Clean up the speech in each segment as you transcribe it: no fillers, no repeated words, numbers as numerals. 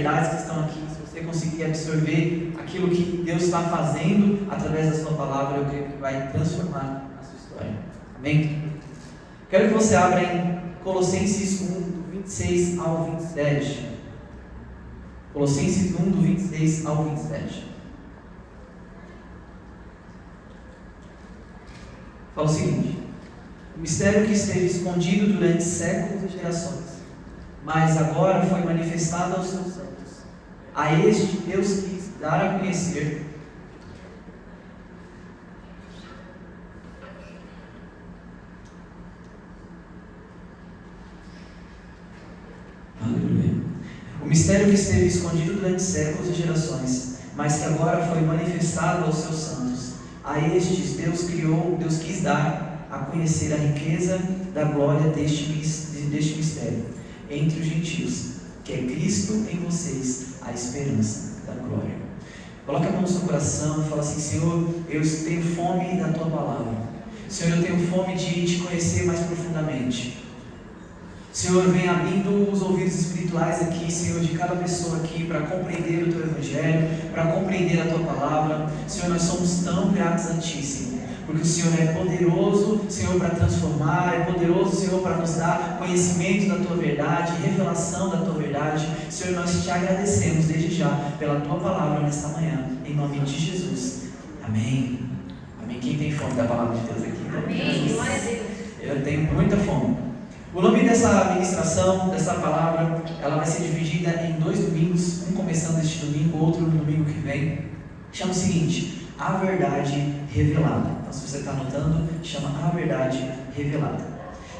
verdades que estão aqui, se você conseguir absorver aquilo que Deus está fazendo através da sua palavra, eu creio que vai transformar a sua história. Amém? Quero que você abra em Colossenses 1, do 26 ao 27. Colossenses 1, do 26 ao 27. Fala o seguinte: o mistério que esteve escondido durante séculos e gerações, mas agora foi manifestado aos seus santos. A este Deus quis dar a conhecer o mistério que esteve escondido durante séculos e gerações, mas que agora foi manifestado aos seus santos. A estes Deus quis dar a conhecer a riqueza da glória deste mistério entre os gentios, que é Cristo em vocês, a esperança da glória. Coloque a mão no seu coração e fala assim: Senhor, eu tenho fome da tua palavra. Senhor, eu tenho fome de te conhecer mais profundamente. Senhor, vem abrindo os ouvidos espirituais aqui, Senhor, de cada pessoa aqui, para compreender o Teu Evangelho, para compreender a Tua Palavra. Senhor, nós somos tão gratos a Ti, Senhor, porque o Senhor é poderoso, Senhor, para transformar, é poderoso, Senhor, para nos dar conhecimento da Tua verdade, revelação da Tua verdade. Senhor, nós Te agradecemos desde já pela Tua Palavra nesta manhã, em nome de Jesus. Amém. Amém. Quem tem fome da Palavra de Deus aqui? Amém. Glória a Deus. Eu tenho muita fome. O nome dessa ministração, dessa palavra, ela vai ser dividida em 2 domingos, um começando este domingo, outro no domingo que vem. Chama o seguinte: a verdade revelada. Então, se você está anotando, chama a verdade revelada.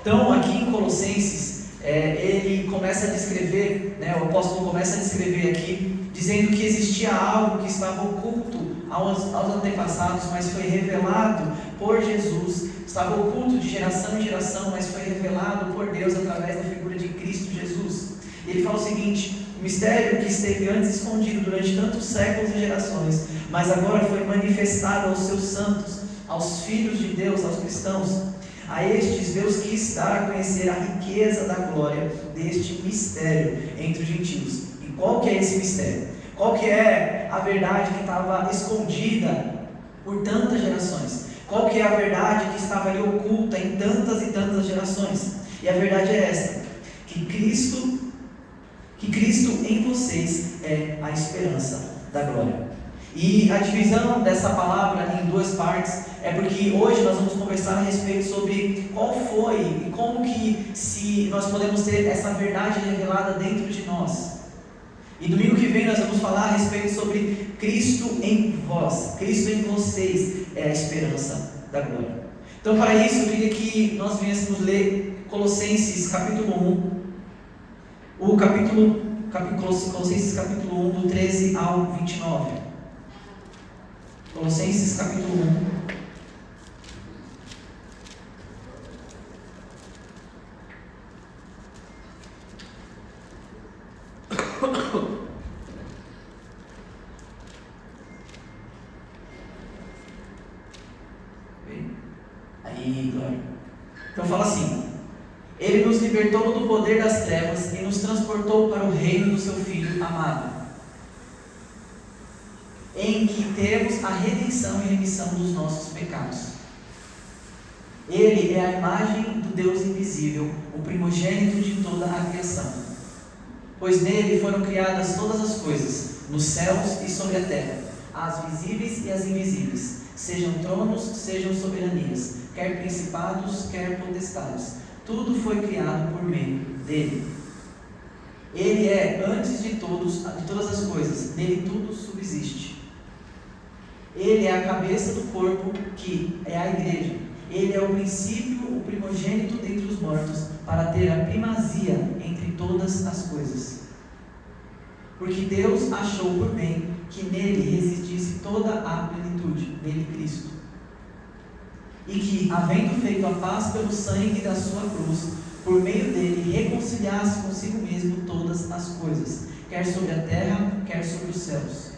Então, aqui em Colossenses, ele começa a descrever, o apóstolo começa a descrever aqui, dizendo que existia algo que estava oculto aos antepassados, mas foi revelado por Jesus. Estava oculto de geração em geração, mas foi revelado por Deus através da figura de Cristo Jesus. Ele fala o seguinte: o mistério que esteve antes escondido durante tantos séculos e gerações, mas agora foi manifestado aos seus santos, aos filhos de Deus, aos cristãos. A estes Deus quis dar a conhecer a riqueza da glória deste mistério entre os gentios. E qual que é esse mistério? Qual que é a verdade que estava escondida por tantas gerações? Qual que é a verdade que estava ali oculta em tantas e tantas gerações? E a verdade é esta: que Cristo em vocês é a esperança da glória. E a divisão dessa palavra em 2 partes é porque hoje nós vamos conversar a respeito sobre qual foi e como que se nós podemos ter essa verdade revelada dentro de nós. E domingo que vem nós vamos falar a respeito sobre Cristo em vós, Cristo em vocês é a esperança da glória. Então, para isso, eu queria que nós viéssemos ler Colossenses capítulo 1, Colossenses capítulo 1, do 13 ao 29. Colossenses capítulo 1. Aí, glória. Então fala assim: Ele nos libertou do poder das trevas e nos transportou para o reino do seu Filho amado, em que temos a redenção e remissão dos nossos pecados. Ele é a imagem do Deus invisível, o primogênito de toda a criação. Pois nele foram criadas todas as coisas, nos céus e sobre a terra, as visíveis e as invisíveis, sejam tronos, sejam soberanias, quer principados, quer potestades. Tudo foi criado por meio dele. Ele é antes de todas as coisas, nele tudo subsiste. Ele é a cabeça do corpo, que é a igreja. Ele é o princípio, o primogênito dentre os mortos, para ter a primazia entre todas as coisas. Porque Deus achou por bem que nele residisse toda a plenitude, nele Cristo. E que, havendo feito a paz pelo sangue da sua cruz, por meio dele reconciliasse consigo mesmo todas as coisas, quer sobre a terra, quer sobre os céus.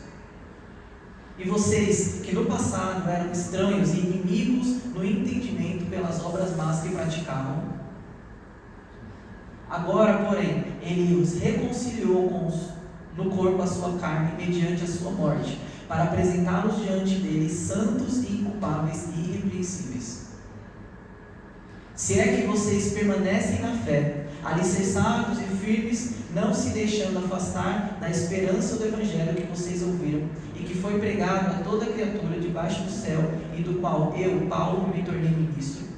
E vocês, que no passado eram estranhos e inimigos no entendimento pelas obras más que praticavam, agora, porém, ele os reconciliou no corpo a sua carne mediante a sua morte, para apresentá-los diante dele santos e inculpáveis e irrepreensíveis. Se é que vocês permanecem na fé, alicerçados e firmes, não se deixando afastar da esperança do Evangelho que vocês ouviram e que foi pregado a toda criatura debaixo do céu e do qual eu, Paulo, me tornei ministro.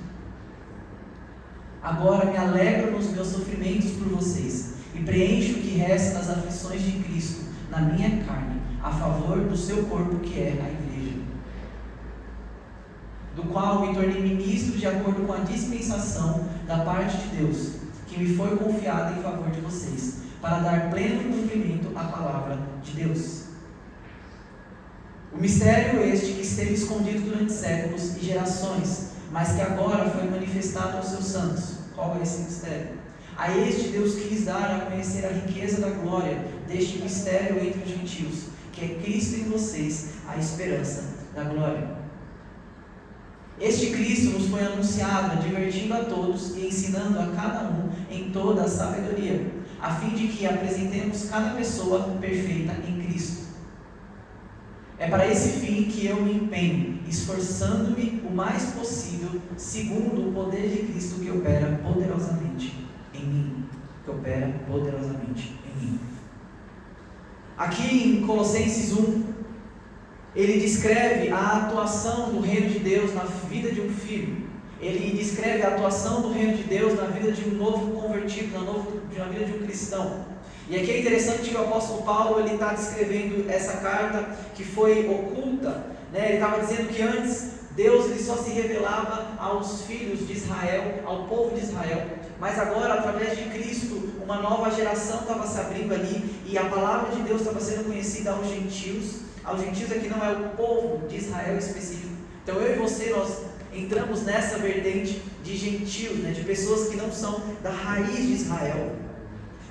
Agora me alegro nos meus sofrimentos por vocês e preencho o que resta das aflições de Cristo na minha carne, a favor do seu corpo que é a igreja, do qual me tornei ministro de acordo com a dispensação da parte de Deus, que me foi confiada em favor de vocês, para dar pleno cumprimento à palavra de Deus. O mistério este que esteve escondido durante séculos e gerações, mas que agora foi manifestado aos seus santos. Qual é esse mistério? A este Deus quis dar a conhecer a riqueza da glória deste mistério entre os gentios, que é Cristo em vocês, a esperança da glória. Este Cristo nos foi anunciado, advertindo a todos e ensinando a cada um em toda a sabedoria, a fim de que apresentemos cada pessoa perfeita em Cristo. É para esse fim que eu me empenho, esforçando-me o mais possível, segundo o poder de Cristo que opera poderosamente em mim. Aqui em Colossenses 1, ele descreve a atuação do reino de Deus na vida de um filho. Ele descreve a atuação do reino de Deus na vida de um novo convertido, na vida de um cristão. E aqui é interessante que o apóstolo Paulo está descrevendo essa carta que foi oculta, né? Ele estava dizendo que antes Deus ele só se revelava aos filhos de Israel, ao povo de Israel, mas agora através de Cristo uma nova geração estava se abrindo ali e a palavra de Deus estava sendo conhecida aos gentios. Aos gentios aqui não é o povo de Israel específico. Então eu e você, nós entramos nessa vertente de gentios, né? De pessoas que não são da raiz de Israel.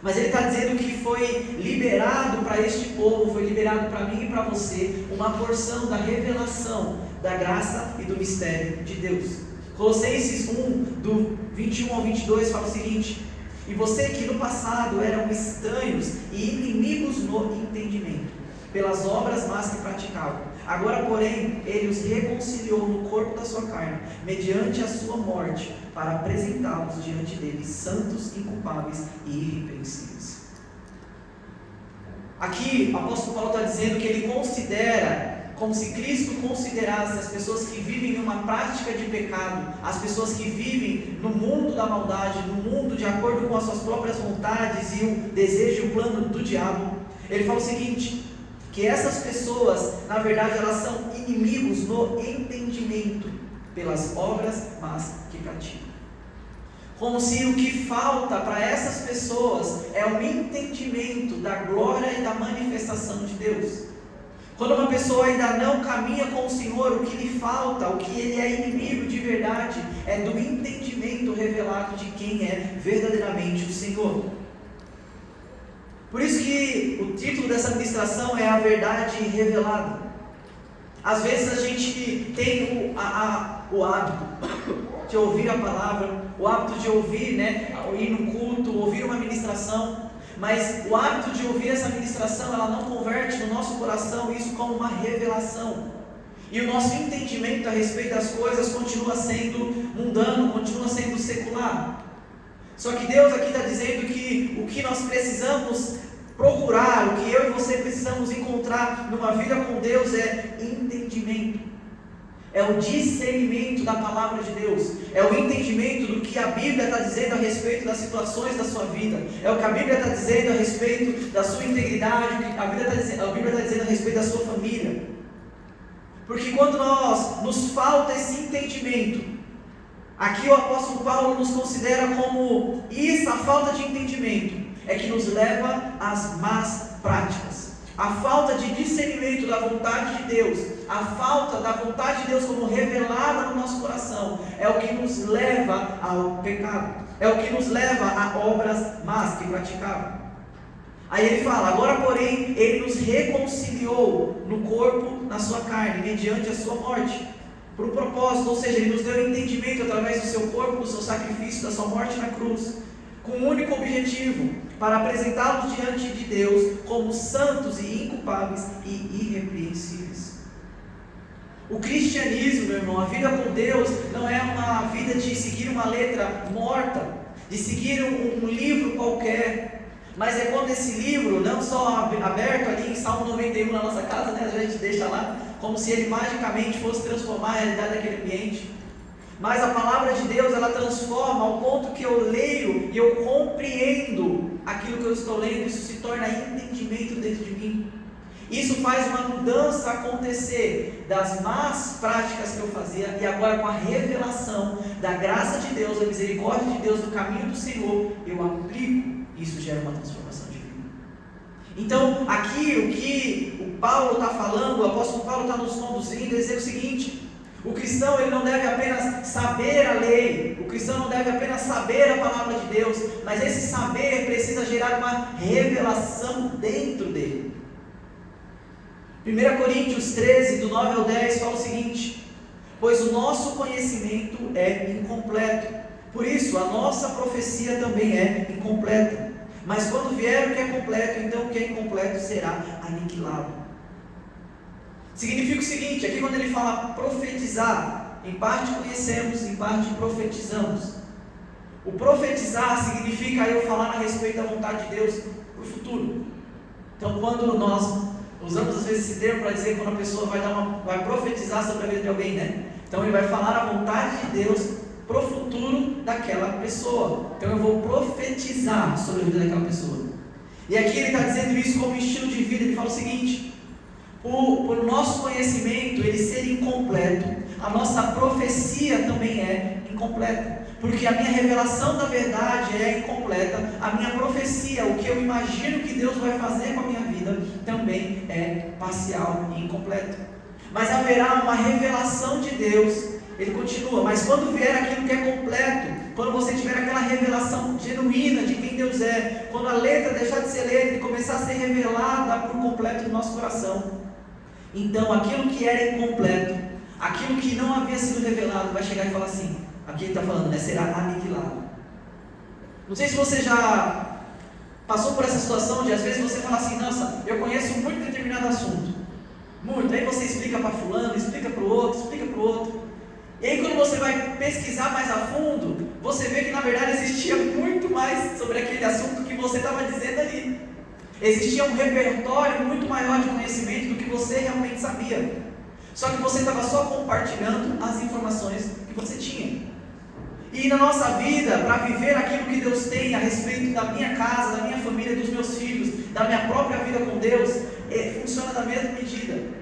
Mas ele está dizendo que foi liberado para este povo, foi liberado para mim e para você, uma porção da revelação, da graça e do mistério de Deus. Colossenses 1, do 21 ao 22, fala o seguinte: e você que no passado eram estranhos e inimigos no entendimento, pelas obras más que praticavam, agora porém ele os reconciliou no corpo da sua carne, mediante a sua morte, para apresentá-los diante dele santos, inculpáveis e irrepreensíveis. Aqui o apóstolo Paulo está dizendo que ele considera, como se Cristo considerasse as pessoas que vivem numa prática de pecado, as pessoas que vivem no mundo da maldade, no mundo de acordo com as suas próprias vontades e o desejo e o plano do diabo. Ele fala o seguinte: que essas pessoas, na verdade, elas são inimigos no entendimento, pelas obras más que praticam. Como se o que falta para essas pessoas é um entendimento da glória e da manifestação de Deus. Quando uma pessoa ainda não caminha com o Senhor, o que lhe falta, o que ele é inimigo de verdade, é do entendimento revelado de quem é verdadeiramente o Senhor. Por isso que o título dessa ministração é a verdade revelada. Às vezes a gente tem o hábito de ouvir a palavra, o hábito de ouvir, ir no culto, ouvir uma ministração, mas o hábito de ouvir essa ministração, ela não converte no nosso coração isso como uma revelação. E o nosso entendimento a respeito das coisas continua sendo mundano, continua sendo secular. Só que Deus aqui está dizendo que o que nós precisamos procurar, o que eu e você precisamos encontrar numa vida com Deus é entendimento. É o discernimento da palavra de Deus. É o entendimento do que a Bíblia está dizendo a respeito das situações da sua vida. É o que a Bíblia está dizendo a respeito da sua integridade, o que a Bíblia está dizendo a respeito da sua família. Porque quando nos falta esse entendimento, aqui o apóstolo Paulo nos considera como isso, a falta de entendimento é que nos leva às más práticas. A falta de discernimento da vontade de Deus, a falta da vontade de Deus como revelada no nosso coração, é o que nos leva ao pecado, é o que nos leva a obras más que praticavam. Aí ele fala: agora porém ele nos reconciliou no corpo, na sua carne, mediante a sua morte, por um propósito, ou seja, ele nos deu entendimento através do seu corpo, do seu sacrifício, da sua morte na cruz, com um único objetivo: para apresentá-los diante de Deus como santos e inculpáveis e irrepreensíveis. O cristianismo, meu irmão, a vida com Deus não é uma vida de seguir uma letra morta, de seguir um livro qualquer, mas é quando esse livro, não só aberto ali em Salmo 91 na nossa casa, né, a gente deixa lá, como se ele magicamente fosse transformar a realidade daquele ambiente, mas a palavra de Deus, ela transforma ao ponto que eu leio e eu compreendo aquilo que eu estou lendo, isso se torna entendimento dentro de mim. Isso faz uma mudança acontecer das más práticas que eu fazia, e agora com a revelação da graça de Deus, da misericórdia de Deus, do caminho do Senhor, eu aplico, e isso gera uma transformação de vida. Então, aqui o que o Paulo está falando, o apóstolo Paulo está nos conduzindo a dizer o seguinte: o cristão, ele não deve apenas saber a lei, o cristão não deve apenas saber a palavra de Deus, mas esse saber precisa gerar uma revelação dentro dele. 1 Coríntios 13, do 9 ao 10, fala o seguinte: pois o nosso conhecimento é incompleto, por isso a nossa profecia também é incompleta, mas quando vier o que é completo, então o que é incompleto será aniquilado. Significa o seguinte, aqui quando ele fala profetizar, em parte conhecemos, em parte profetizamos. O profetizar significa eu falar a respeito da vontade de Deus para o futuro. Então, quando nós usamos às vezes esse termo para dizer quando a pessoa vai profetizar sobre a vida de alguém, né? Então ele vai falar a vontade de Deus para o futuro daquela pessoa. Então eu vou profetizar sobre a vida daquela pessoa. E aqui ele está dizendo isso como estilo de vida. Ele fala o seguinte: por nosso conhecimento ele ser incompleto, a nossa profecia também é incompleta, porque a minha revelação da verdade é incompleta, a minha profecia, o que eu imagino que Deus vai fazer com a minha vida, também é parcial e incompleto. Mas haverá uma revelação de Deus. Ele continua: mas quando vier aquilo que é completo, quando você tiver aquela revelação genuína de quem Deus é, quando a letra deixar de ser letra e começar a ser revelada por completo no nosso coração, então aquilo que era incompleto, aquilo que não havia sido revelado, vai chegar e falar assim, aqui ele está falando, né, será aniquilado. Não sei se você já passou por essa situação de às vezes você fala assim: nossa, eu conheço muito determinado assunto, muito, aí você explica para fulano, explica para o outro, e aí quando você vai pesquisar mais a fundo, você vê que na verdade existia muito mais sobre aquele assunto que você estava dizendo ali. Existia um repertório muito maior de conhecimento do que você realmente sabia, só que você estava só compartilhando as informações que você tinha. E na nossa vida, para viver aquilo que Deus tem a respeito da minha casa, da minha família, dos meus filhos, da minha própria vida com Deus, funciona da mesma medida.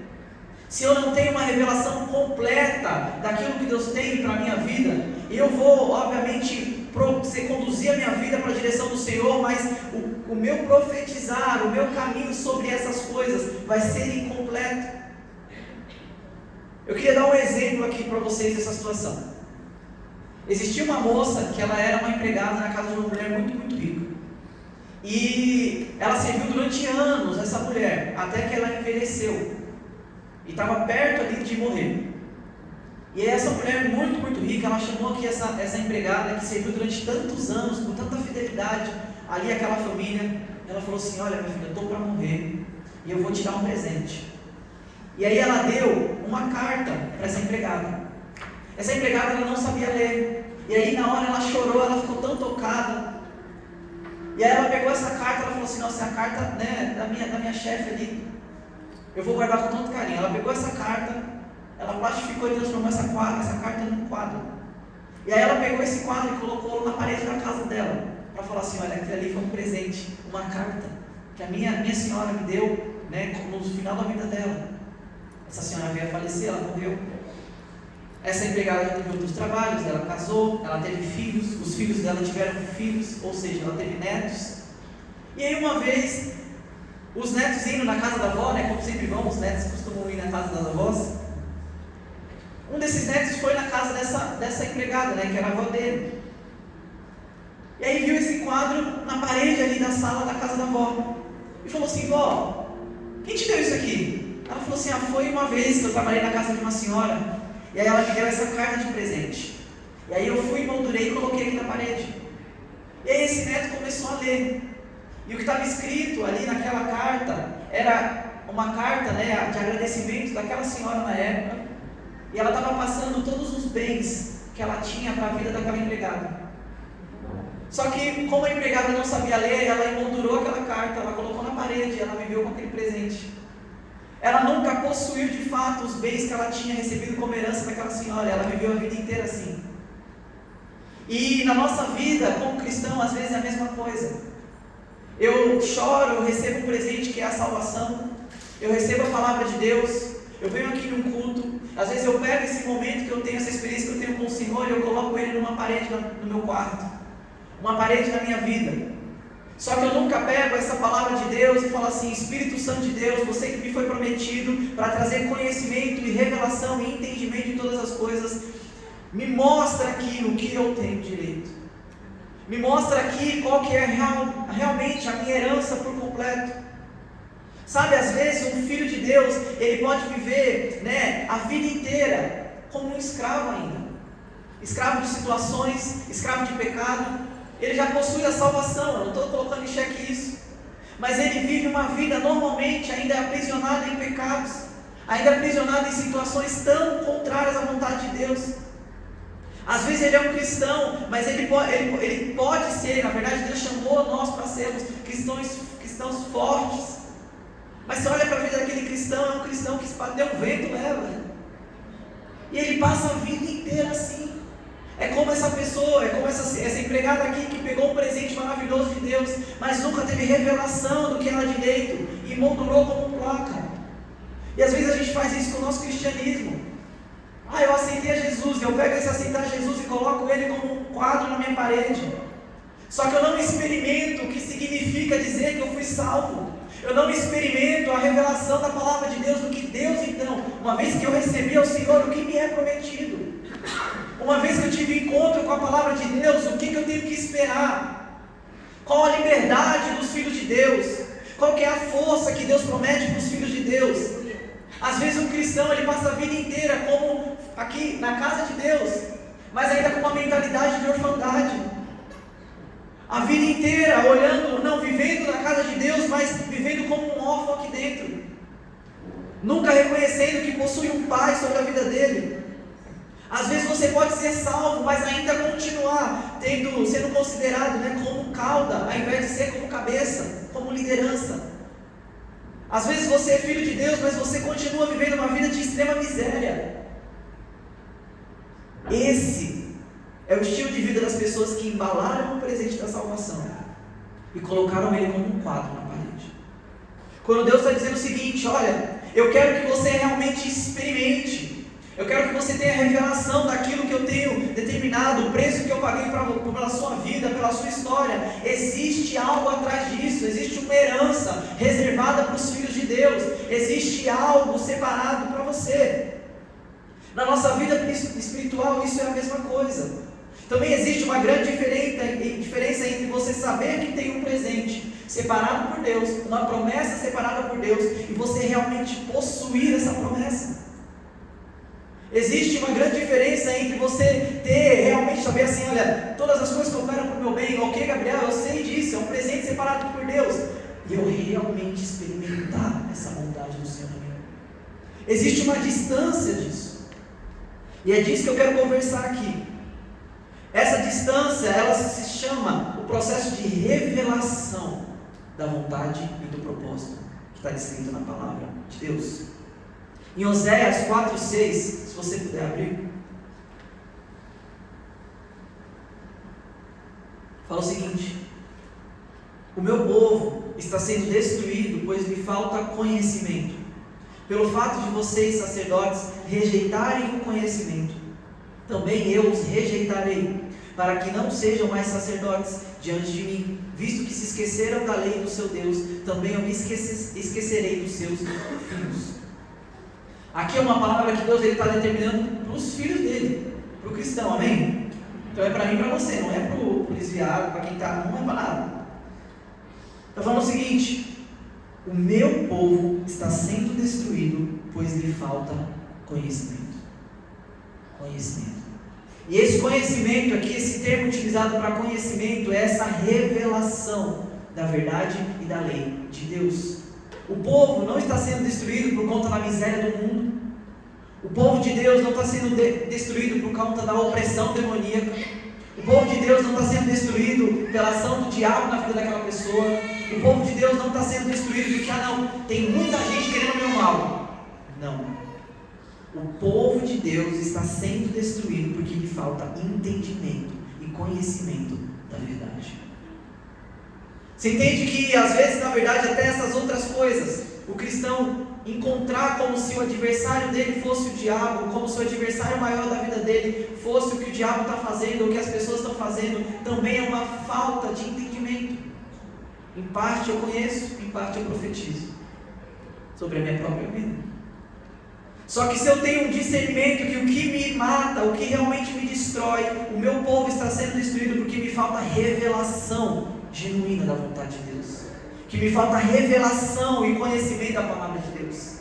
Se eu não tenho uma revelação completa daquilo que Deus tem para a minha vida, eu vou, obviamente, conduzir a minha vida para a direção do Senhor, mas o meu profetizar, o meu caminho sobre essas coisas vai ser incompleto. Eu queria dar um exemplo aqui para vocês dessa situação. Existia uma moça que ela era uma empregada na casa de uma mulher muito, muito rica. E ela serviu durante anos, essa mulher, até que ela envelheceu. E estava perto ali de morrer. E essa mulher muito, muito rica, ela chamou aqui essa empregada que serviu durante tantos anos, com tanta fidelidade, ali aquela família. Ela falou assim: olha minha filha, eu estou para morrer e eu vou te dar um presente. E aí ela deu uma carta para essa empregada. Essa empregada ela não sabia ler. E aí na hora ela chorou, ela ficou tão tocada. E aí ela pegou essa carta, ela falou assim: nossa, é a carta, né, da minha chefe ali. Eu vou guardar com tanto carinho. Ela pegou essa carta, ela plastificou e transformou essa carta num quadro. E aí ela pegou esse quadro e colocou na parede da casa dela, para falar assim: olha, aquilo ali foi um presente, uma carta que a minha senhora me deu, né, no final da vida dela. Essa senhora veio a falecer, ela morreu. Essa empregada já teve outros trabalhos, ela casou, ela teve filhos, os filhos dela tiveram filhos, ou seja, ela teve netos. E aí uma vez, os netos indo na casa da avó, né, como sempre vão, os netos costumam ir na casa das avós. Um desses netos foi na casa dessa empregada, né, que era a avó dele. E aí viu esse quadro na parede ali da sala da casa da avó. E falou assim: vó, quem te deu isso aqui? Ela falou assim: foi uma vez que eu trabalhei na casa de uma senhora, e aí ela me deu essa carta de presente. E aí eu fui, moldurei e coloquei aqui na parede. E aí esse neto começou a ler. E o que estava escrito ali naquela carta era uma carta, né, de agradecimento daquela senhora na época. E ela estava passando todos os bens que ela tinha para a vida daquela empregada. Só que, como a empregada não sabia ler, ela emoldurou aquela carta, ela colocou na parede e ela viveu com aquele presente. Ela nunca possuiu de fato os bens que ela tinha recebido como herança daquela senhora, ela viveu a vida inteira assim. E na nossa vida, como cristão, às vezes é a mesma coisa. Eu choro, eu recebo um presente que é a salvação, eu recebo a palavra de Deus, eu venho aqui num culto, às vezes eu pego esse momento que eu tenho, essa experiência que eu tenho com o Senhor, e eu coloco ele numa parede no meu quarto, uma parede na minha vida. Só que eu nunca pego essa palavra de Deus e falo assim: Espírito Santo de Deus, você que me foi prometido para trazer conhecimento e revelação e entendimento de todas as coisas, me mostra aqui o que eu tenho direito, me mostra aqui qual que é realmente a minha herança por completo. Sabe, às vezes um filho de Deus, ele pode viver, né, a vida inteira como um escravo ainda, escravo de situações, escravo de pecado. Ele já possui a salvação, eu não estou colocando em xeque isso, mas ele vive uma vida normalmente ainda aprisionado em pecados, ainda aprisionado em situações tão contrárias à vontade de Deus. Às vezes ele é um cristão, mas ele pode ser, na verdade Deus chamou nós para sermos cristãos fortes. Mas você olha para a vida daquele cristão, é um cristão que deu um vento, leva. E ele passa a vida inteira assim. É como essa pessoa, é como essa empregada aqui que pegou um presente maravilhoso de Deus, mas nunca teve revelação do que era direito e moldurou como placa. E às vezes a gente faz isso com o nosso cristianismo. Eu aceitei a Jesus, eu pego esse aceitar Jesus e coloco ele como um quadro na minha parede. Só que eu não experimento o que significa dizer que eu fui salvo. Eu não experimento a revelação da palavra de Deus, do que Deus então, uma vez que eu recebi ao Senhor, o que me é prometido. Uma vez que eu tive encontro com a palavra de Deus, o que eu tenho que esperar? Qual a liberdade dos filhos de Deus? Qual que é a força que Deus promete para os filhos de Deus? Às vezes um cristão, ele passa a vida inteira como aqui na casa de Deus, mas ainda com uma mentalidade de orfandade. A vida inteira olhando, não vivendo na casa de Deus, mas vivendo como um órfão aqui dentro. Nunca reconhecendo que possui um pai sobre a vida dele. Às vezes você pode ser salvo, mas ainda continuar sendo considerado, né, como cauda, ao invés de ser como cabeça, como liderança. Às vezes você é filho de Deus, mas você continua vivendo uma vida de extrema miséria. Esse é o estilo de vida das pessoas que embalaram o presente da salvação e colocaram ele como um quadro na parede. Quando Deus está dizendo o seguinte: olha, eu quero que você realmente experimente, eu quero que você tenha revelação daquilo que eu tenho determinado, o preço que eu paguei pela sua vida, pela sua história. Existe algo atrás disso, existe uma herança reservada para os filhos de Deus, existe algo separado para você. Na nossa vida espiritual isso é a mesma coisa. Também existe uma grande diferença entre você saber que tem um presente separado por Deus, uma promessa separada por Deus, e você realmente possuir essa promessa. Existe uma grande diferença entre você realmente saber assim: olha, todas as coisas cooperam para o meu bem, ok, Gabriel, eu sei disso, é um presente separado por Deus, e eu realmente experimentar essa vontade do Senhor na minha vida. Existe uma distância disso, e é disso que eu quero conversar aqui. Essa distância, ela se chama o processo de revelação da vontade e do propósito que está descrito na palavra de Deus. Em Oséias 4:6, se você puder abrir, fala o seguinte: o meu povo está sendo destruído, pois lhe falta conhecimento. Pelo fato de vocês, sacerdotes, rejeitarem o conhecimento, também eu os rejeitarei, para que não sejam mais sacerdotes diante de mim. Visto que se esqueceram da lei do seu Deus, também eu me esquecerei dos seus filhos. Aqui é uma palavra que Deus está determinando para os filhos dele, para o cristão, amém? Então é para mim e para você, não é para o desviado, para quem está, não é para nada. Está falando o seguinte: o meu povo está sendo destruído, pois lhe falta conhecimento. Conhecimento. E esse conhecimento aqui, esse termo utilizado para conhecimento, é essa revelação da verdade e da lei de Deus. O povo não está sendo destruído por conta da miséria do mundo. O povo de Deus não está sendo destruído por conta da opressão demoníaca. O povo de Deus não está sendo destruído pela ação do diabo na vida daquela pessoa. O povo de Deus não está sendo destruído porque, não, tem muita gente querendo o meu mal. Não. O povo de Deus está sendo destruído porque lhe falta entendimento e conhecimento da verdade. Você entende que às vezes, na verdade, até essas outras coisas, o cristão encontrar como se o adversário dele fosse o diabo, como se o adversário maior da vida dele fosse o que o diabo está fazendo, ou o que as pessoas estão fazendo, também é uma falta de entendimento. Em parte eu conheço, em parte eu profetizo sobre a minha própria vida. Só que se eu tenho um discernimento que o que me mata, o que realmente me destrói, o meu povo está sendo destruído porque me falta revelação genuína da vontade de Deus, que me falta revelação e conhecimento da palavra de Deus.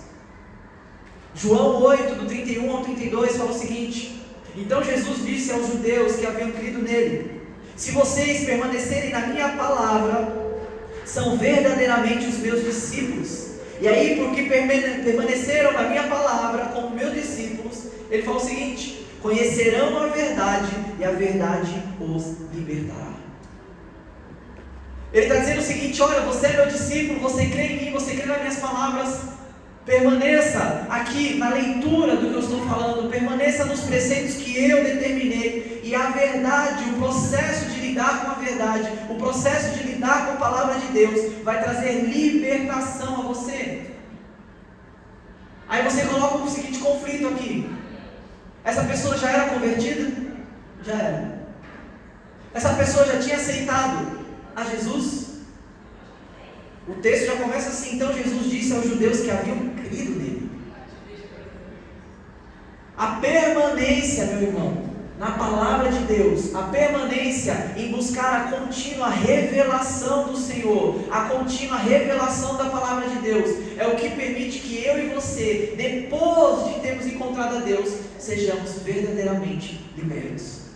João 8, do 31 ao 32, fala o seguinte: então Jesus disse aos judeus que haviam crido nele: se vocês permanecerem na minha palavra, são verdadeiramente os meus discípulos. E aí, porque permaneceram na minha palavra como meus discípulos, ele fala o seguinte: conhecerão a verdade e a verdade os libertará. Ele está dizendo o seguinte: olha, você é meu discípulo, você crê em mim, você crê nas minhas palavras, permaneça aqui na leitura do que eu estou falando, permaneça nos preceitos que eu determinei, e a verdade, o processo de lidar com a verdade, o processo de lidar com a palavra de Deus, vai trazer libertação a você. Aí você coloca o seguinte conflito aqui: essa pessoa já era convertida? Já era. Essa pessoa já tinha aceitado a Jesus? O texto já começa assim: então Jesus disse aos judeus que haviam crido nele. A permanência, meu irmão, na palavra de Deus, a permanência em buscar a contínua revelação do Senhor, a contínua revelação da palavra de Deus, é o que permite que eu e você, depois de termos encontrado a Deus, sejamos verdadeiramente libertos.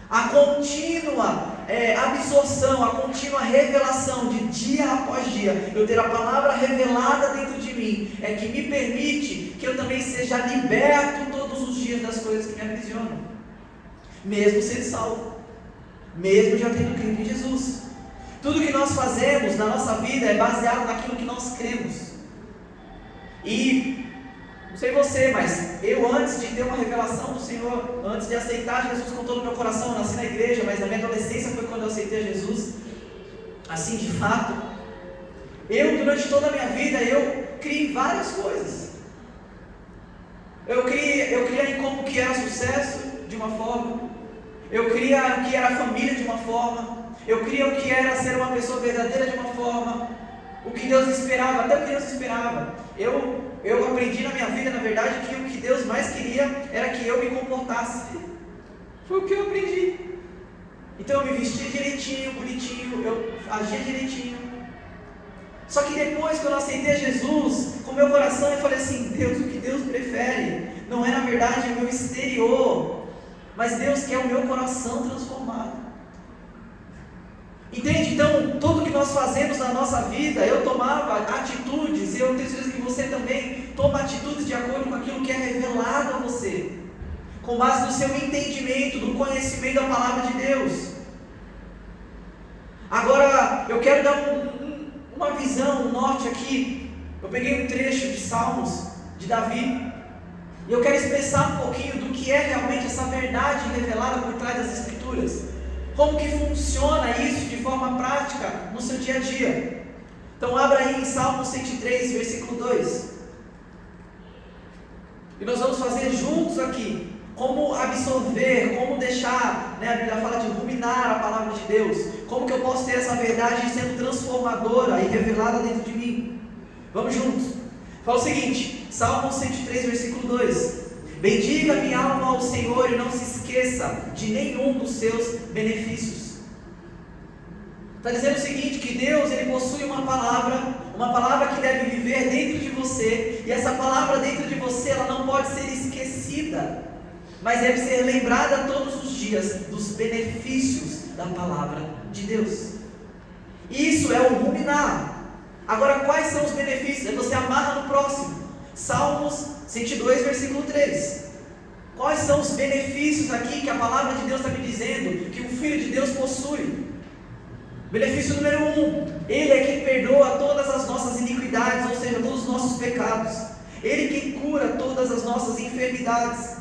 A contínua absorção, a contínua revelação de dia após dia, eu ter a palavra revelada dentro de mim, é que me permite que eu também seja liberto todos os dias das coisas que me aprisionam, mesmo sendo salvo, mesmo já tendo crido em Jesus. Tudo que nós fazemos na nossa vida é baseado naquilo que nós cremos. E não sei você, mas eu, antes de ter uma revelação do Senhor, antes de aceitar Jesus com todo o meu coração, eu nasci na igreja, mas na minha adolescência foi quando eu aceitei Jesus, assim de fato. Eu, durante toda a minha vida, eu criei várias coisas. Eu criei em como que era sucesso de uma forma, eu criei o que era família de uma forma, eu criei o que era ser uma pessoa verdadeira de uma forma, o que Deus esperava, até o que Deus esperava. Eu aprendi na minha vida, na verdade, que o que Deus mais queria era que eu me comportasse. Foi o que eu aprendi. Então eu me vestia direitinho, bonitinho, eu agia direitinho. Só que depois, quando eu aceitei Jesus, com meu coração, eu falei assim: Deus, o que Deus prefere não é na verdade o meu exterior, mas Deus quer o meu coração transformado. Entende? Então, tudo que nós fazemos na nossa vida, eu tomava atitudes, e eu tenho certeza que você também toma atitudes de acordo com aquilo que é revelado a você, com base no seu entendimento, do conhecimento da palavra de Deus. Agora, eu quero dar uma visão, um norte aqui. Eu peguei um trecho de Salmos, de Davi, e eu quero expressar um pouquinho do que é realmente essa verdade revelada por trás das Escrituras. Como que funciona isso de forma prática no seu dia a dia? Então abra aí em Salmo 103, versículo 2. E nós vamos fazer juntos aqui como absorver, como deixar, a Bíblia fala de ruminar a palavra de Deus. Como que eu posso ter essa verdade sendo transformadora e revelada dentro de mim? Vamos juntos. Fala o seguinte, Salmo 103, versículo 2. Bendiga minha alma ao Senhor e não se esqueça de nenhum dos seus benefícios. Está dizendo o seguinte, que Deus, Ele possui uma palavra que deve viver dentro de você, e essa palavra dentro de você, ela não pode ser esquecida, mas deve ser lembrada todos os dias dos benefícios da palavra de Deus. Isso é o ruminar. Agora, quais são os benefícios? É você amarra no próximo. Salmos 102, versículo 3. Quais são os benefícios aqui que a palavra de Deus está me dizendo que o Filho de Deus possui? Benefício número 1, Ele é quem perdoa todas as nossas iniquidades, ou seja, todos os nossos pecados. Ele quem cura todas as nossas enfermidades.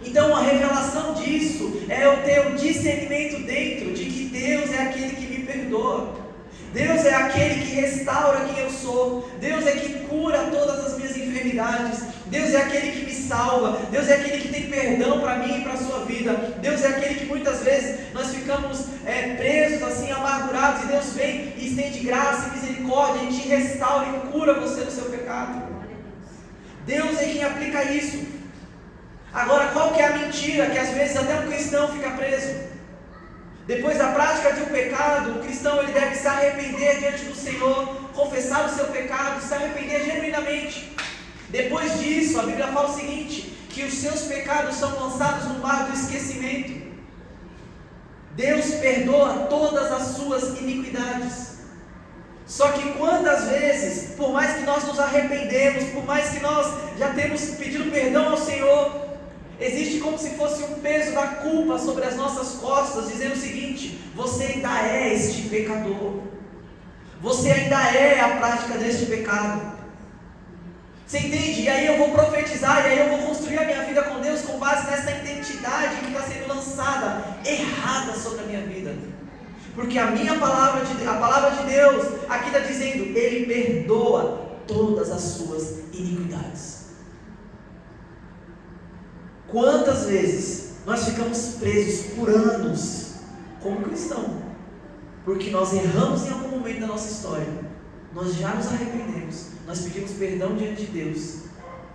Então a revelação disso é eu ter o discernimento dentro de que Deus é aquele que me perdoa. Deus é aquele que restaura quem eu sou. Deus é que cura todas as minhas enfermidades. Deus é aquele que me salva. Deus é aquele que tem perdão para mim e para a sua vida. Deus é aquele que muitas vezes nós ficamos presos assim, amargurados, e Deus vem e estende graça e misericórdia e te restaura e cura você do seu pecado. Deus é quem aplica isso. Agora, qual que é a mentira que às vezes até um cristão fica preso? Depois da prática de um pecado, o cristão ele deve se arrepender diante do Senhor, confessar o seu pecado, se arrepender genuinamente. Depois disso, a Bíblia fala o seguinte, que os seus pecados são lançados no mar do esquecimento. Deus perdoa todas as suas iniquidades. Só que quantas vezes, por mais que nós nos arrependemos, por mais que nós já temos pedido perdão ao Senhor, existe como se fosse um peso da culpa sobre as nossas costas, dizendo o seguinte: você ainda é este pecador, você ainda é a prática deste pecado. Você entende? E aí eu vou profetizar, e aí eu vou construir a minha vida com Deus com base nessa identidade que está sendo lançada errada sobre a minha vida. Porque a palavra de Deus aqui está dizendo: Ele perdoa todas as suas iniquidades. Quantas vezes nós ficamos presos por anos como cristão, porque nós erramos em algum momento da nossa história, nós já nos arrependemos, nós pedimos perdão diante de Deus,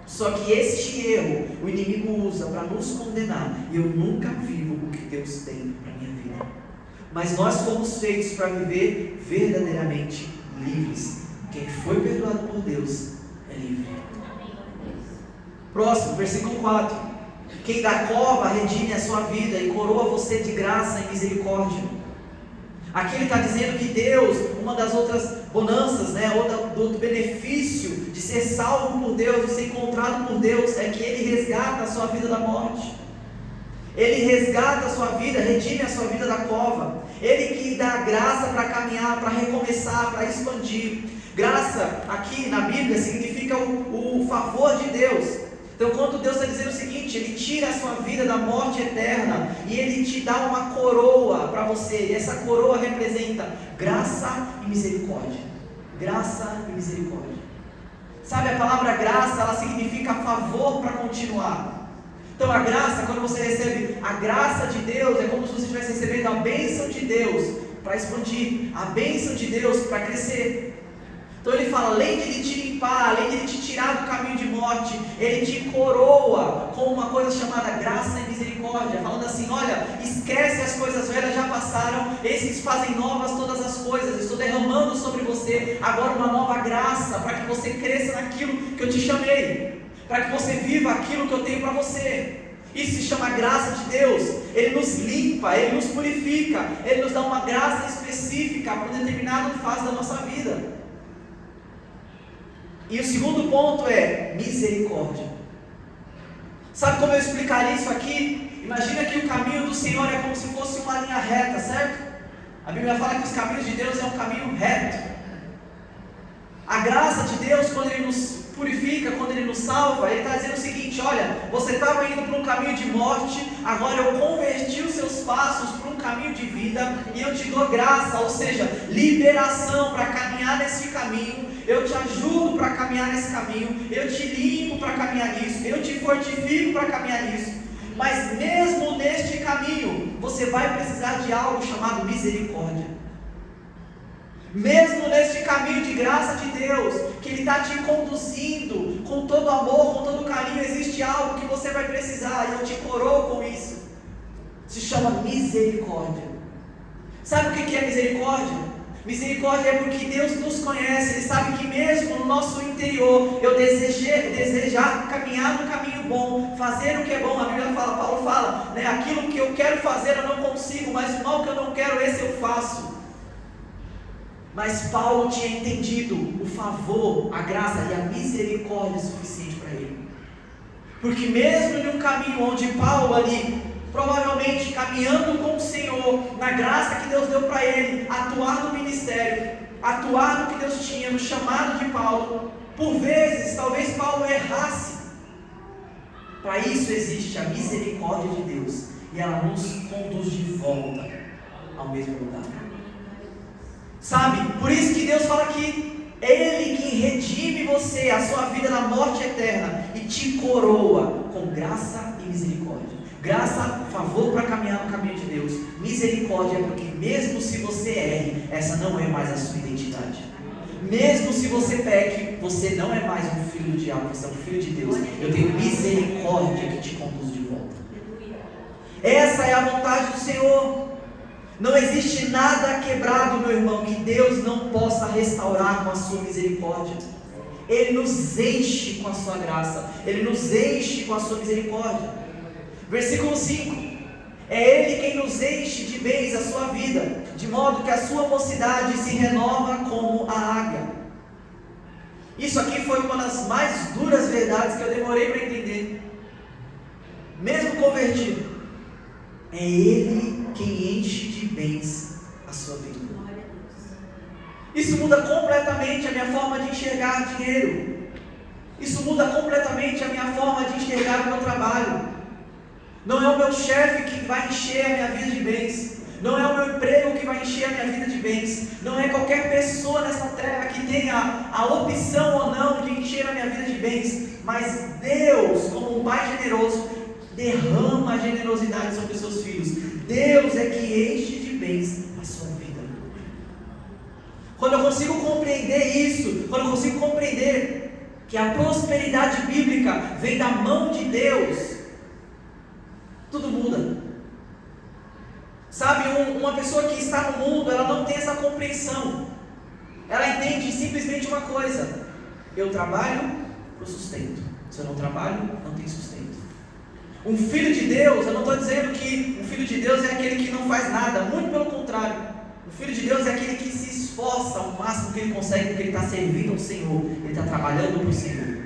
só que este erro o inimigo usa para nos condenar, e eu nunca vivo o que Deus tem para a minha vida. Mas nós fomos feitos para viver verdadeiramente livres. Quem foi perdoado por Deus é livre. Próximo, versículo 4. Quem da cova redime a sua vida e coroa você de graça e misericórdia. Aqui ele está dizendo que Deus, uma das outras bonanças, ou do benefício de ser salvo por Deus, de ser encontrado por Deus, é que Ele resgata a sua vida da morte. Ele resgata a sua vida, redime a sua vida da cova. Ele que dá graça para caminhar, para recomeçar, para expandir. Graça aqui na Bíblia significa o favor de Deus. Então quando Deus está dizendo o seguinte, Ele tira a sua vida da morte eterna e Ele te dá uma coroa para você, e essa coroa representa graça e misericórdia. Graça e misericórdia. Sabe, a palavra graça, ela significa favor para continuar. Então a graça, quando você recebe a graça de Deus, é como se você estivesse recebendo a bênção de Deus para expandir, a bênção de Deus para crescer. Então ele fala, além de Ele te limpar, além de Ele te tirar do caminho de morte, Ele te coroa com uma coisa chamada graça e misericórdia, falando assim: olha, esquece, as coisas velhas já passaram, esses fazem novas todas as coisas, estou derramando sobre você agora uma nova graça, para que você cresça naquilo que eu te chamei, para que você viva aquilo que eu tenho para você. Isso se chama graça de Deus. Ele nos limpa, Ele nos purifica, Ele nos dá uma graça específica para um determinado fase da nossa vida. E o segundo ponto é misericórdia. Sabe como eu explicaria isso aqui? Imagina que o caminho do Senhor é como se fosse uma linha reta, certo? A Bíblia fala que os caminhos de Deus é um caminho reto. A graça de Deus, quando Ele nos purifica, quando Ele nos salva, Ele está dizendo o seguinte: olha, você estava indo para um caminho de morte, agora eu converti os seus passos para um caminho de vida, e eu te dou graça, ou seja, liberação para caminhar nesse caminho. Eu te ajudo para caminhar nesse caminho, eu te limpo para caminhar nisso, eu te fortifico para caminhar nisso. Mas mesmo neste caminho, você vai precisar de algo chamado misericórdia. Mesmo neste caminho de graça de Deus, que Ele está te conduzindo com todo amor, com todo carinho, existe algo que você vai precisar, e eu te coroo com isso. Se chama misericórdia. Sabe o que é misericórdia? Misericórdia é porque Deus nos conhece, Ele sabe que mesmo no nosso interior, eu desejar caminhar no caminho bom, fazer o que é bom. A Bíblia fala, Paulo fala, aquilo que eu quero fazer eu não consigo, mas o mal que eu não quero, esse eu faço. Mas Paulo tinha entendido o favor, a graça e a misericórdia suficiente para ele. Porque mesmo em um caminho onde Paulo ali, provavelmente caminhando com o Senhor, na graça que Deus deu para ele, atuar no ministério, atuar no que Deus tinha, no chamado de Paulo, por vezes, talvez Paulo errasse. Para isso existe a misericórdia de Deus, e ela nos conduz de volta ao mesmo lugar. Sabe, por isso que Deus fala que Ele que redime você, a sua vida na morte eterna, e te coroa com graça e misericórdia. Graça, favor para caminhar no caminho de Deus. Misericórdia, porque mesmo se você erre, essa não é mais a sua identidade. Mesmo se você peque, você não é mais um filho do diabo, você é um filho de Deus. Eu tenho misericórdia que te conduz de volta. Essa é a vontade do Senhor. Não existe nada quebrado, meu irmão, que Deus não possa restaurar com a sua misericórdia. Ele nos enche com a sua graça, Ele nos enche com a sua misericórdia. Versículo 5: é Ele quem nos enche de bens a sua vida, de modo que a sua mocidade se renova como a águia. Isso aqui foi uma das mais duras verdades que eu demorei para entender, mesmo convertido. É Ele quem enche de bens a sua vida. Isso muda completamente a minha forma de enxergar dinheiro. Isso muda completamente a minha forma de enxergar o meu trabalho. Não é o meu chefe que vai encher a minha vida de bens. Não é o meu emprego que vai encher a minha vida de bens. Não é qualquer pessoa nessa terra que tenha a opção ou não de encher a minha vida de bens. Mas Deus, como um Pai generoso, derrama a generosidade sobre os seus filhos. Deus é que enche de bens a sua vida. Quando eu consigo compreender isso, quando eu consigo compreender que a prosperidade bíblica vem da mão de Deus, tudo muda. Sabe, uma pessoa que está no mundo, ela não tem essa compreensão. Ela entende simplesmente uma coisa: eu trabalho para o sustento. Se eu não trabalho, não tem sustento. Um filho de Deus, eu não estou dizendo que um filho de Deus é aquele que não faz nada, muito pelo contrário. O filho de Deus é aquele que se esforça ao máximo que ele consegue, porque ele está servindo ao Senhor, ele está trabalhando para o Senhor.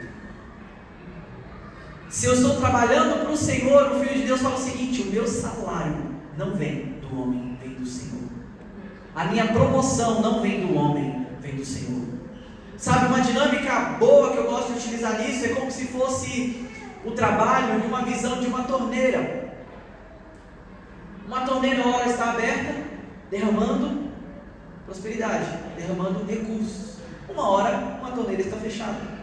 Se eu estou trabalhando para o Senhor, o filho de Deus fala o seguinte: o meu salário não vem do homem, vem do Senhor. A minha promoção não vem do homem, vem do Senhor. Sabe, uma dinâmica boa que eu gosto de utilizar nisso é como se fosse o trabalho de uma visão de uma torneira. Uma torneira, uma hora está aberta, derramando prosperidade, derramando recursos. Uma hora, uma torneira está fechada.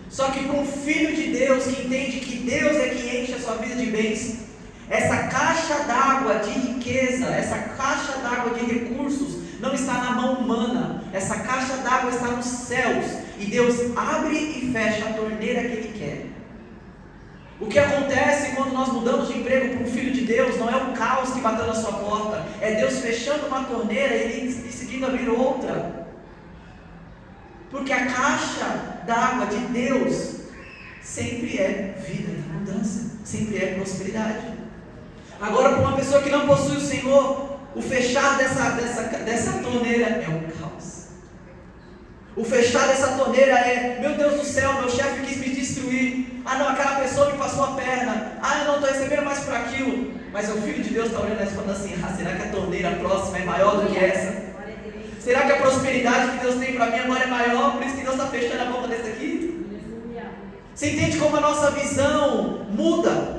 Só que para um filho de Deus que entende que Deus é que enche a sua vida de bens, essa caixa d'água de riqueza, essa caixa d'água de recursos não está na mão humana. Essa caixa d'água está nos céus, e Deus abre e fecha a torneira que Ele quer. O que acontece quando nós mudamos de emprego para um filho de Deus não é um caos que bateu na sua porta, é Deus fechando uma torneira e Ele decidindo abrir outra. Porque a caixa d'água de Deus sempre é vida e mudança, sempre é prosperidade. Agora, para uma pessoa que não possui o Senhor, o fechar dessa torneira é um caos. O fechar dessa torneira é: meu Deus do céu, meu chefe quis me destruir. Ah não, aquela pessoa me passou a perna. Ah, eu não estou recebendo mais por aquilo. Mas o Filho de Deus está olhando e falando assim: ah, será que a torneira próxima é maior do que essa? Será que a prosperidade que Deus tem para mim agora é maior? Por isso que Deus está fechando a boca desse aqui? Você entende como a nossa visão muda?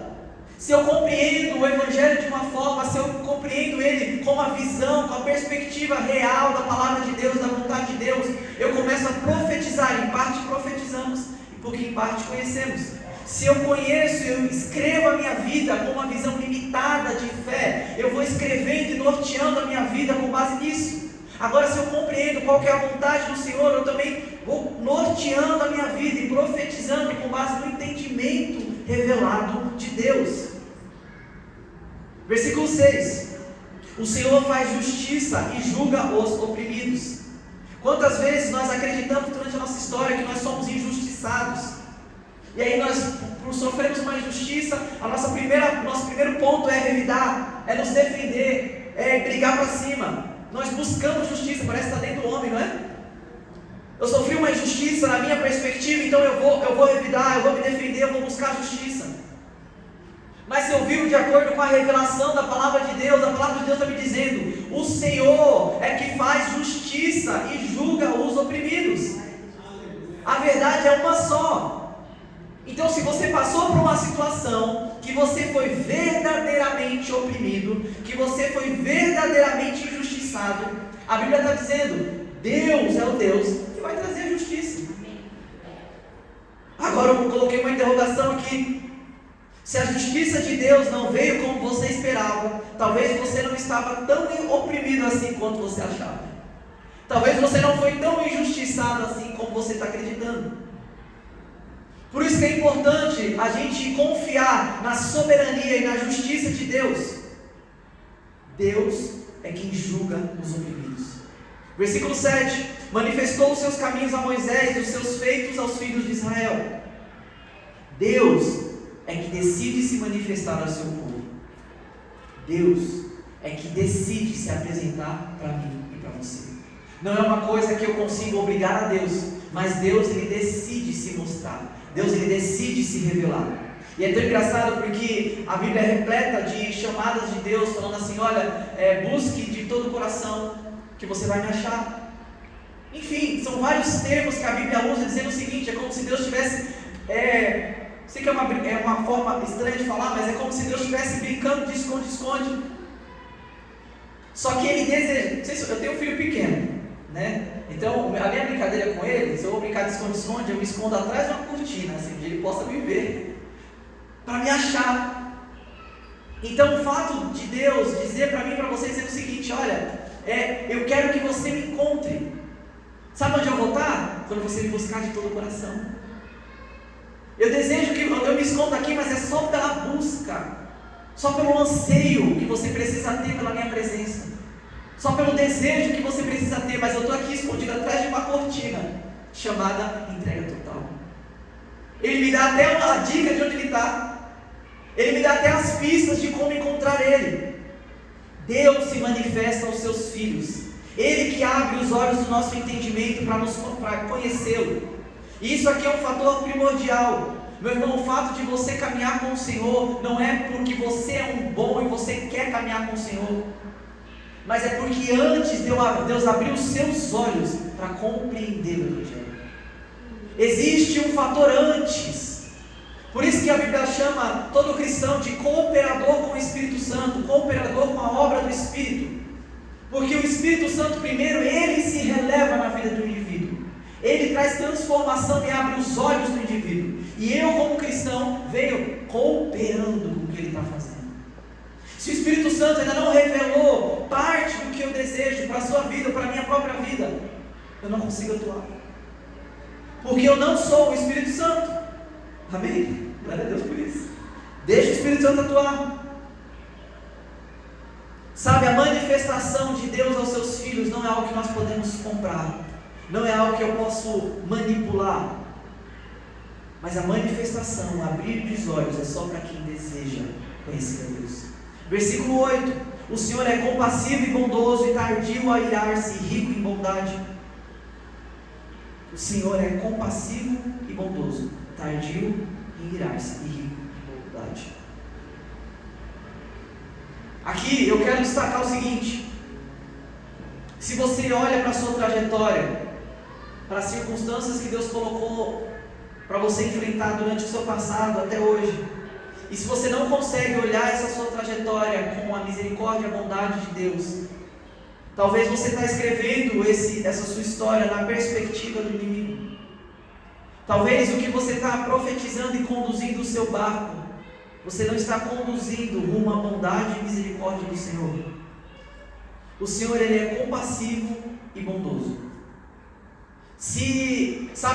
Se eu compreendo o Evangelho de uma forma, se eu compreendo ele com a visão, com a perspectiva real da palavra de Deus, da vontade de Deus, eu começo a profetizar. Em parte profetizamos, e porque em parte conhecemos. Se eu conheço, eu escrevo a minha vida com uma visão limitada de fé, eu vou escrevendo e norteando a minha vida com base nisso. Agora, se eu compreendo qual que é a vontade do Senhor, eu também vou norteando a minha vida e profetizando com base no entendimento revelado de Deus. Versículo 6: o Senhor faz justiça e julga os oprimidos. Quantas vezes nós acreditamos durante a nossa história que nós somos injustiçados, e aí nós, por sofrermos uma injustiça, nosso primeiro ponto é revidar, é nos defender, é brigar para cima. Nós buscamos justiça, parece que está dentro do homem, não é? Eu sofri uma injustiça na minha perspectiva, então eu vou revidar, eu vou me defender, eu vou buscar justiça. Mas se eu vivo de acordo com a revelação da palavra de Deus, a palavra de Deus está me dizendo: o Senhor é que faz justiça e julga os oprimidos. A verdade é uma só. Então, se você passou por uma situação que você foi verdadeiramente oprimido, que você foi verdadeiramente injustiçado, a Bíblia está dizendo: Deus é o Deus que vai trazer a justiça. Agora eu coloquei uma interrogação aqui. Se a justiça de Deus não veio como você esperava, talvez você não estava tão oprimido assim quanto você achava. Talvez você não foi tão injustiçado assim como você está acreditando. Por isso que é importante a gente confiar na soberania e na justiça de Deus. Deus é quem julga os oprimidos. Versículo 7: manifestou os seus caminhos a Moisés e os seus feitos aos filhos de Israel. Deus é que decide se manifestar ao seu povo. Deus é que decide se apresentar para mim e para você. Não é uma coisa que eu consigo obrigar a Deus, mas Deus, ele decide se mostrar. Deus, ele decide se revelar. E é tão engraçado porque a Bíblia é repleta de chamadas de Deus falando assim: olha, busque de todo o coração que você vai me achar. Enfim, são vários termos que a Bíblia usa dizendo o seguinte: é como se Deus tivesse... sei que é uma forma estranha de falar, mas é como se Deus estivesse brincando de esconde-esconde. Só que ele deseja... eu tenho um filho pequeno, né? Então a minha brincadeira com ele, se eu vou brincar de esconde-esconde, eu me escondo atrás de uma cortina, assim, onde ele possa me ver, para me achar. Então o fato de Deus dizer para mim e para vocês é o seguinte: olha, eu quero que você me encontre. Sabe onde eu vou estar? Quando você me buscar de todo o coração. Eu desejo que eu me esconda aqui, mas é só pela busca, só pelo anseio que você precisa ter pela minha presença, só pelo desejo que você precisa ter, mas eu estou aqui escondido atrás de uma cortina, chamada entrega total. Ele me dá até uma dica de onde ele está, ele me dá até as pistas de como encontrar ele. Deus se manifesta aos seus filhos, ele que abre os olhos do nosso entendimento para conhecê-lo. E isso aqui é um fator primordial. Meu irmão, o fato de você caminhar com o Senhor não é porque você é um bom e você quer caminhar com o Senhor, mas é porque antes Deus abriu os seus olhos para compreender o Evangelho. Existe um fator antes. Por isso que a Bíblia chama todo cristão de cooperador com o Espírito Santo, cooperador com a obra do Espírito. Porque o Espírito Santo primeiro, ele se releva na vida do indivíduo. Ele traz transformação e abre os olhos do indivíduo. E eu, como cristão, venho cooperando com o que ele está fazendo. Se o Espírito Santo ainda não revelou parte do que eu desejo para a sua vida, para a minha própria vida, eu não consigo atuar. Porque eu não sou o Espírito Santo. Amém? Glória a Deus por isso. Deixa o Espírito Santo atuar. Sabe, a manifestação de Deus aos seus filhos não é algo que nós podemos comprar. Não é algo que eu posso manipular. Mas a manifestação, o abrir dos olhos, é só para quem deseja conhecer a Deus. Versículo 8: o Senhor é compassivo e bondoso e tardio a irar-se, rico em bondade. O Senhor é compassivo e bondoso, tardio em irar-se e rico em bondade. Aqui eu quero destacar o seguinte: se você olha para a sua trajetória, para as circunstâncias que Deus colocou para você enfrentar durante o seu passado até hoje, e se você não consegue olhar essa sua trajetória com a misericórdia e a bondade de Deus, talvez você está escrevendo essa sua história na perspectiva do inimigo. Talvez o que você está profetizando e conduzindo o seu barco, você não está conduzindo rumo à bondade e misericórdia do Senhor. O Senhor, ele é compassivo e bondoso.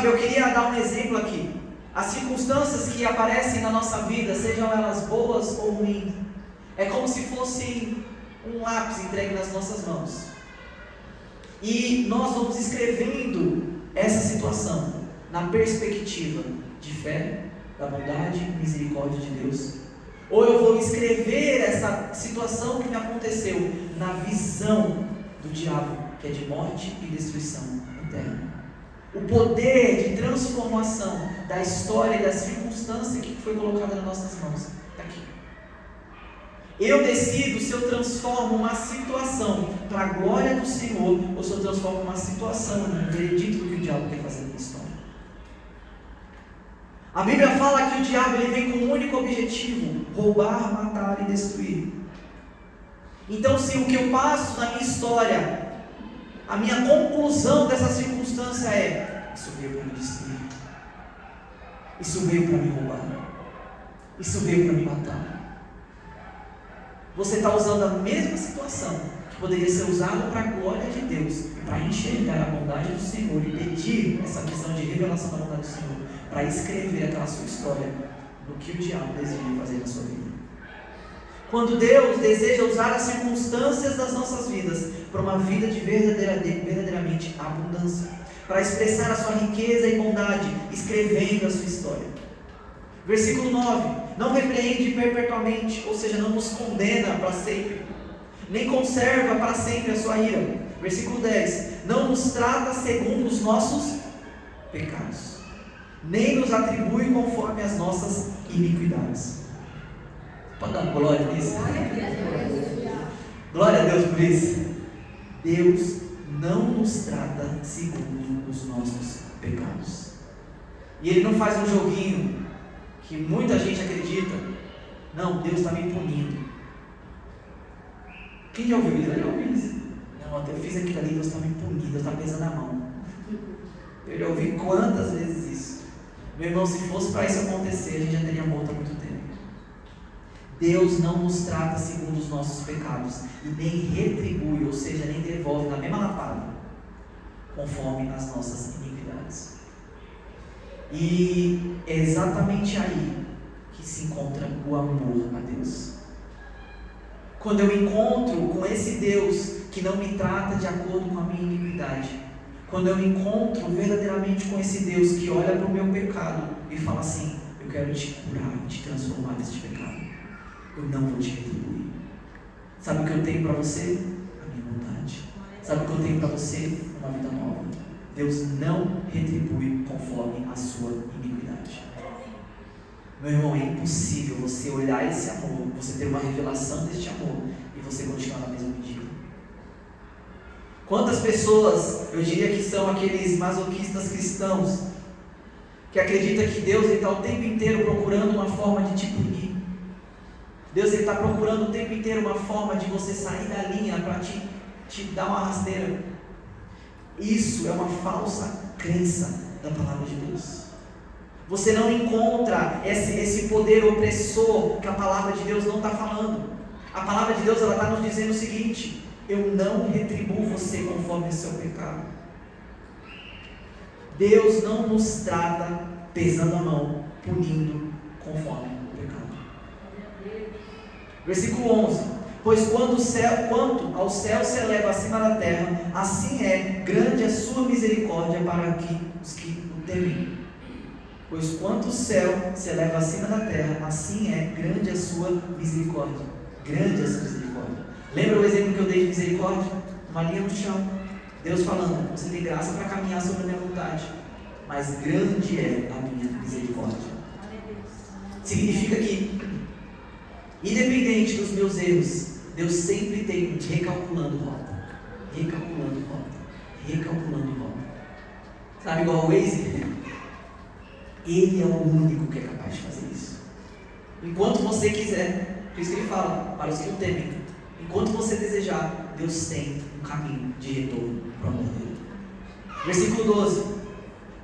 Eu queria dar um exemplo aqui. As circunstâncias que aparecem na nossa vida, sejam elas boas ou ruins, é como se fossem um lápis entregue nas nossas mãos. E nós vamos escrevendo essa situação na perspectiva de fé, da bondade e misericórdia de Deus. Ou eu vou escrever essa situação que me aconteceu na visão do diabo, que é de morte e destruição eterna. O poder de transformação da história e da circunstância que foi colocada nas nossas mãos está aqui. Eu decido se eu transformo uma situação para a glória do Senhor ou se eu transformo uma situação no veredito do que o diabo quer fazer na história. A Bíblia fala que o diabo ele vem com um único objetivo: roubar, matar e destruir. Então, se o que eu passo na minha história, a minha conclusão dessa circunstância é: isso veio para me destruir, isso veio para me roubar, isso veio para me matar. Você está usando a mesma situação que poderia ser usada para a glória de Deus, para enxergar a bondade do Senhor e pedir essa visão de revelação da bondade do Senhor, para escrever aquela sua história no que o diabo deseja fazer na sua vida. Quando Deus deseja usar as circunstâncias das nossas vidas para uma vida de verdadeiramente abundância, para expressar a sua riqueza e bondade, escrevendo a sua história. Versículo 9: não repreende perpetuamente, ou seja, não nos condena para sempre, nem conserva para sempre a sua ira. Versículo 10: não nos trata segundo os nossos pecados, nem nos atribui conforme as nossas iniquidades. Pode dar glória nisso? Glória a Deus por isso. Deus não nos trata segundo os nossos pecados. E Ele não faz um joguinho que muita gente acredita: não, Deus está me punindo. Quem já ouviu isso? Eu já ouvi isso. Não, eu fiz aquilo ali, Deus está me punindo, Deus está pesando a mão. Eu já ouvi quantas vezes isso. Meu irmão, se fosse para isso acontecer, a gente já teria morto há muito tempo. Deus não nos trata segundo os nossos pecados e nem retribui, ou seja, nem devolve na mesma lapada, conforme as nossas iniquidades. E é exatamente aí que se encontra o amor a Deus. Quando eu encontro com esse Deus que não me trata de acordo com a minha iniquidade, quando eu encontro verdadeiramente com esse Deus que olha para o meu pecado e fala assim: eu quero te curar e te transformar deste pecado, eu não vou te retribuir. Sabe o que eu tenho para você? A minha bondade. Sabe o que eu tenho para você? Uma vida nova. Deus não retribui conforme a sua iniquidade. Meu irmão, é impossível você olhar esse amor, você ter uma revelação deste amor e você continuar na mesma medida. Quantas pessoas, eu diria que são aqueles masoquistas cristãos, que acreditam que Deus está o tempo inteiro procurando uma forma de te punir. Deus está procurando o tempo inteiro uma forma de você sair da linha para te dar uma rasteira. Isso é uma falsa crença da palavra de Deus. Você não encontra esse poder opressor que a palavra de Deus não está falando. A palavra de Deus está nos dizendo o seguinte: eu não retribuo você conforme o seu pecado. Deus não nos trata pesando a mão, punindo conforme o pecado. Versículo 11: pois quanto ao céu se eleva acima da terra, assim é grande a sua misericórdia para os que o temem. Pois quanto o céu se eleva acima da terra, assim é grande a sua misericórdia. Grande a sua misericórdia. Lembra o exemplo que eu dei de misericórdia? Uma linha no chão. Deus falando: você tem graça para caminhar sobre a minha vontade, mas grande é a minha misericórdia. Significa que, independente dos meus erros, Deus sempre tem recalculando rota. Recalculando rota. Recalculando rota. Sabe igual o Waze? Ele é o único que é capaz de fazer isso. Enquanto você quiser, por isso que ele fala, para os que o temem, enquanto você desejar, Deus tem um caminho de retorno para o amor dele. Versículo 12: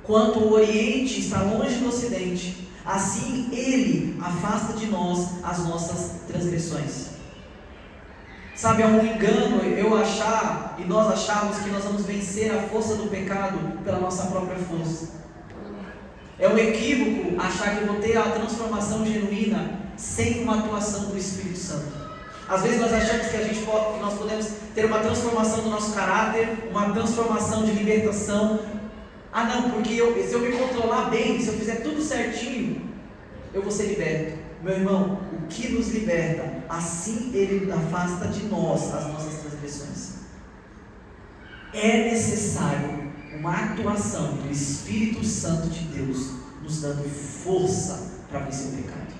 quanto o Oriente está longe do Ocidente, assim Ele afasta de nós as nossas transgressões. Sabe, é um engano eu achar e nós acharmos que nós vamos vencer a força do pecado pela nossa própria força. É um equívoco achar que eu vou ter a transformação genuína sem uma atuação do Espírito Santo. Às vezes nós achamos que nós podemos ter uma transformação do nosso caráter, uma transformação de libertação. Ah não, porque se eu me controlar bem, se eu fizer tudo certinho, eu vou ser liberto. Meu irmão, o que nos liberta, assim Ele afasta de nós as nossas transgressões. É necessário uma atuação do Espírito Santo de Deus, nos dando força para vencer o pecado.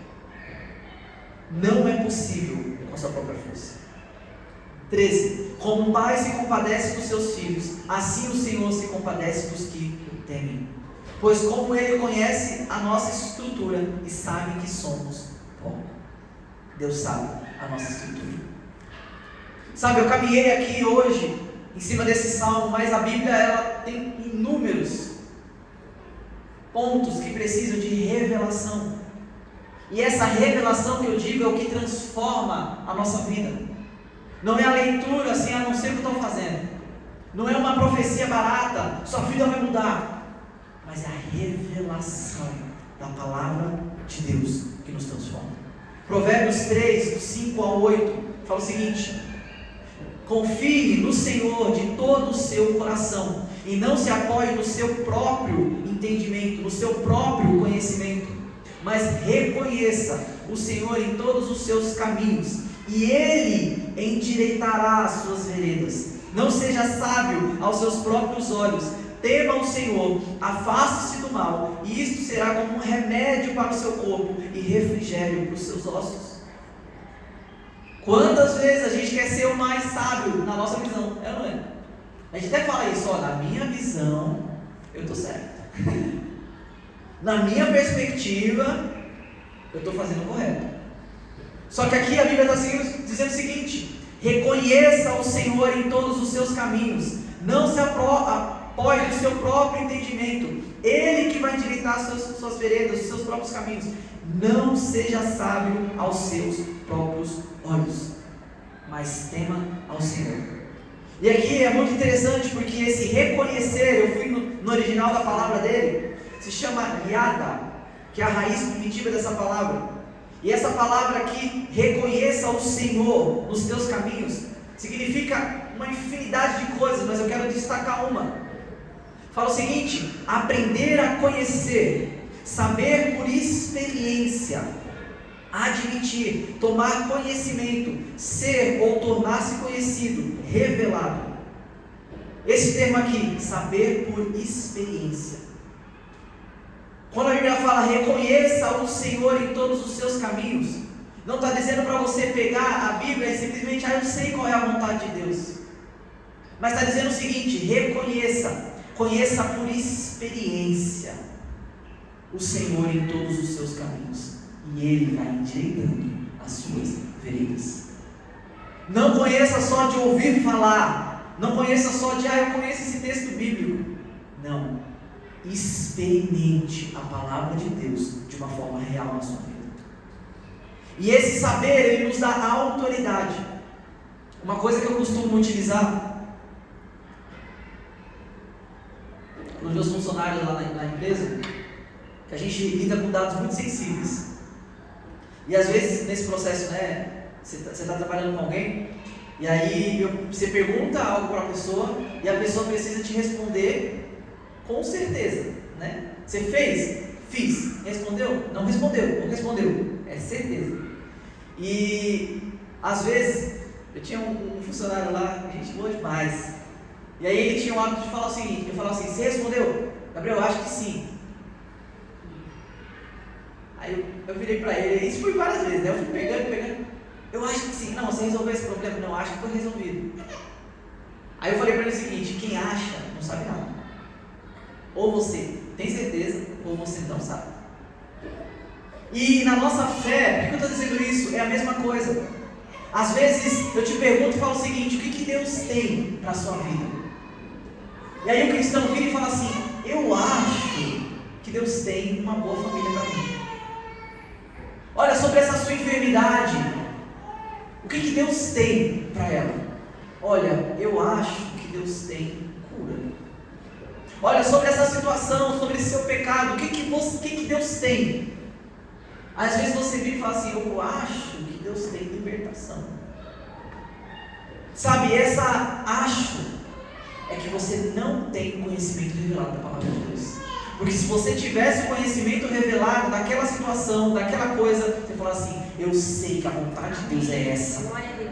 Não é possível com a sua própria força. 13. Como um pai se compadece dos seus filhos, assim o Senhor se compadece dos que o temem. Pois como Ele conhece a nossa estrutura e sabe que somos pó. Deus sabe a nossa estrutura. Sabe, eu caminhei aqui hoje em cima desse salmo, mas a Bíblia ela tem inúmeros pontos que precisam de revelação. E essa revelação que eu digo é o que transforma a nossa vida. Não é a leitura assim, não sei o que eu estou fazendo. Não é uma profecia barata, sua vida vai mudar. Mas é a revelação da palavra de Deus que nos transforma. Provérbios 3, do 5 ao 8, fala o seguinte: confie no Senhor de todo o seu coração, e não se apoie no seu próprio entendimento, no seu próprio conhecimento, mas reconheça o Senhor em todos os seus caminhos, e Ele endireitará as suas veredas. Não seja sábio aos seus próprios olhos, tema o Senhor, afaste-se do mal, e isto será como um remédio para o seu corpo e refrigério para os seus ossos. Quantas vezes a gente quer ser o mais sábio na nossa visão? É ou não é? A gente até fala isso, na minha visão, eu estou certo. Na minha perspectiva, eu estou fazendo o correto. Só que aqui a Bíblia está dizendo o seguinte: reconheça o Senhor em todos os seus caminhos, não se apoie no seu próprio entendimento, Ele que vai endireitar suas veredas, os seus próprios caminhos. Não seja sábio aos seus próprios olhos, mas tema ao Senhor. E aqui é muito interessante, porque esse reconhecer, eu fui no original da palavra dele, se chama yada, que é a raiz primitiva dessa palavra. E essa palavra aqui, reconheça o Senhor nos teus caminhos, significa uma infinidade de coisas, mas eu quero destacar uma. Fala o seguinte: aprender a conhecer, saber por experiência, admitir, tomar conhecimento, ser ou tornar-se conhecido, revelado. Esse termo aqui, saber por experiência. Quando a Bíblia fala reconheça o Senhor em todos os seus caminhos, não está dizendo para você pegar a Bíblia e simplesmente, eu sei qual é a vontade de Deus. Mas está dizendo o seguinte: conheça por experiência o Senhor em todos os seus caminhos, e Ele vai endireitando as suas veredas. Não conheça só de ouvir falar, não conheça só de, eu conheço esse texto bíblico. Não, experimente a palavra de Deus de uma forma real na sua vida. E esse saber, ele nos dá autoridade. Uma coisa que eu costumo utilizar nos meus funcionários lá na empresa, que a gente lida com dados muito sensíveis. E às vezes nesse processo, você está trabalhando com alguém, e aí você pergunta algo para a pessoa, e a pessoa precisa te responder com certeza, Você fez? Fiz. Respondeu? Não respondeu. Não respondeu. É certeza. E às vezes eu tinha um funcionário lá, gente boa demais. E aí ele tinha o hábito de falar o seguinte: eu falava assim, você respondeu? Gabriel, eu acho que sim. Aí eu virei para ele, isso foi várias vezes, eu fui pegando. Eu acho que sim. Não, você resolveu esse problema? Não, acho que foi resolvido. Aí eu falei para ele o seguinte: quem acha não sabe nada. Ou você tem certeza, ou você não sabe. E na nossa fé, por que eu estou dizendo isso? É a mesma coisa. Às vezes eu te pergunto e falo o seguinte: o que Deus tem para a sua vida? E aí o cristão vira e fala assim: eu acho que Deus tem uma boa família para mim. Olha, sobre essa sua enfermidade, o que Deus tem para ela? Olha, eu acho que Deus tem cura. Olha, sobre essa situação, sobre esse seu pecado, o que Deus tem? Às vezes você vira e fala assim: eu acho que Deus tem libertação. Sabe, essa acho é que você não tem conhecimento revelado da palavra de Deus. Porque se você tivesse o conhecimento revelado daquela situação, daquela coisa, você fala assim: eu sei que a vontade de Deus é essa. Glória a Deus.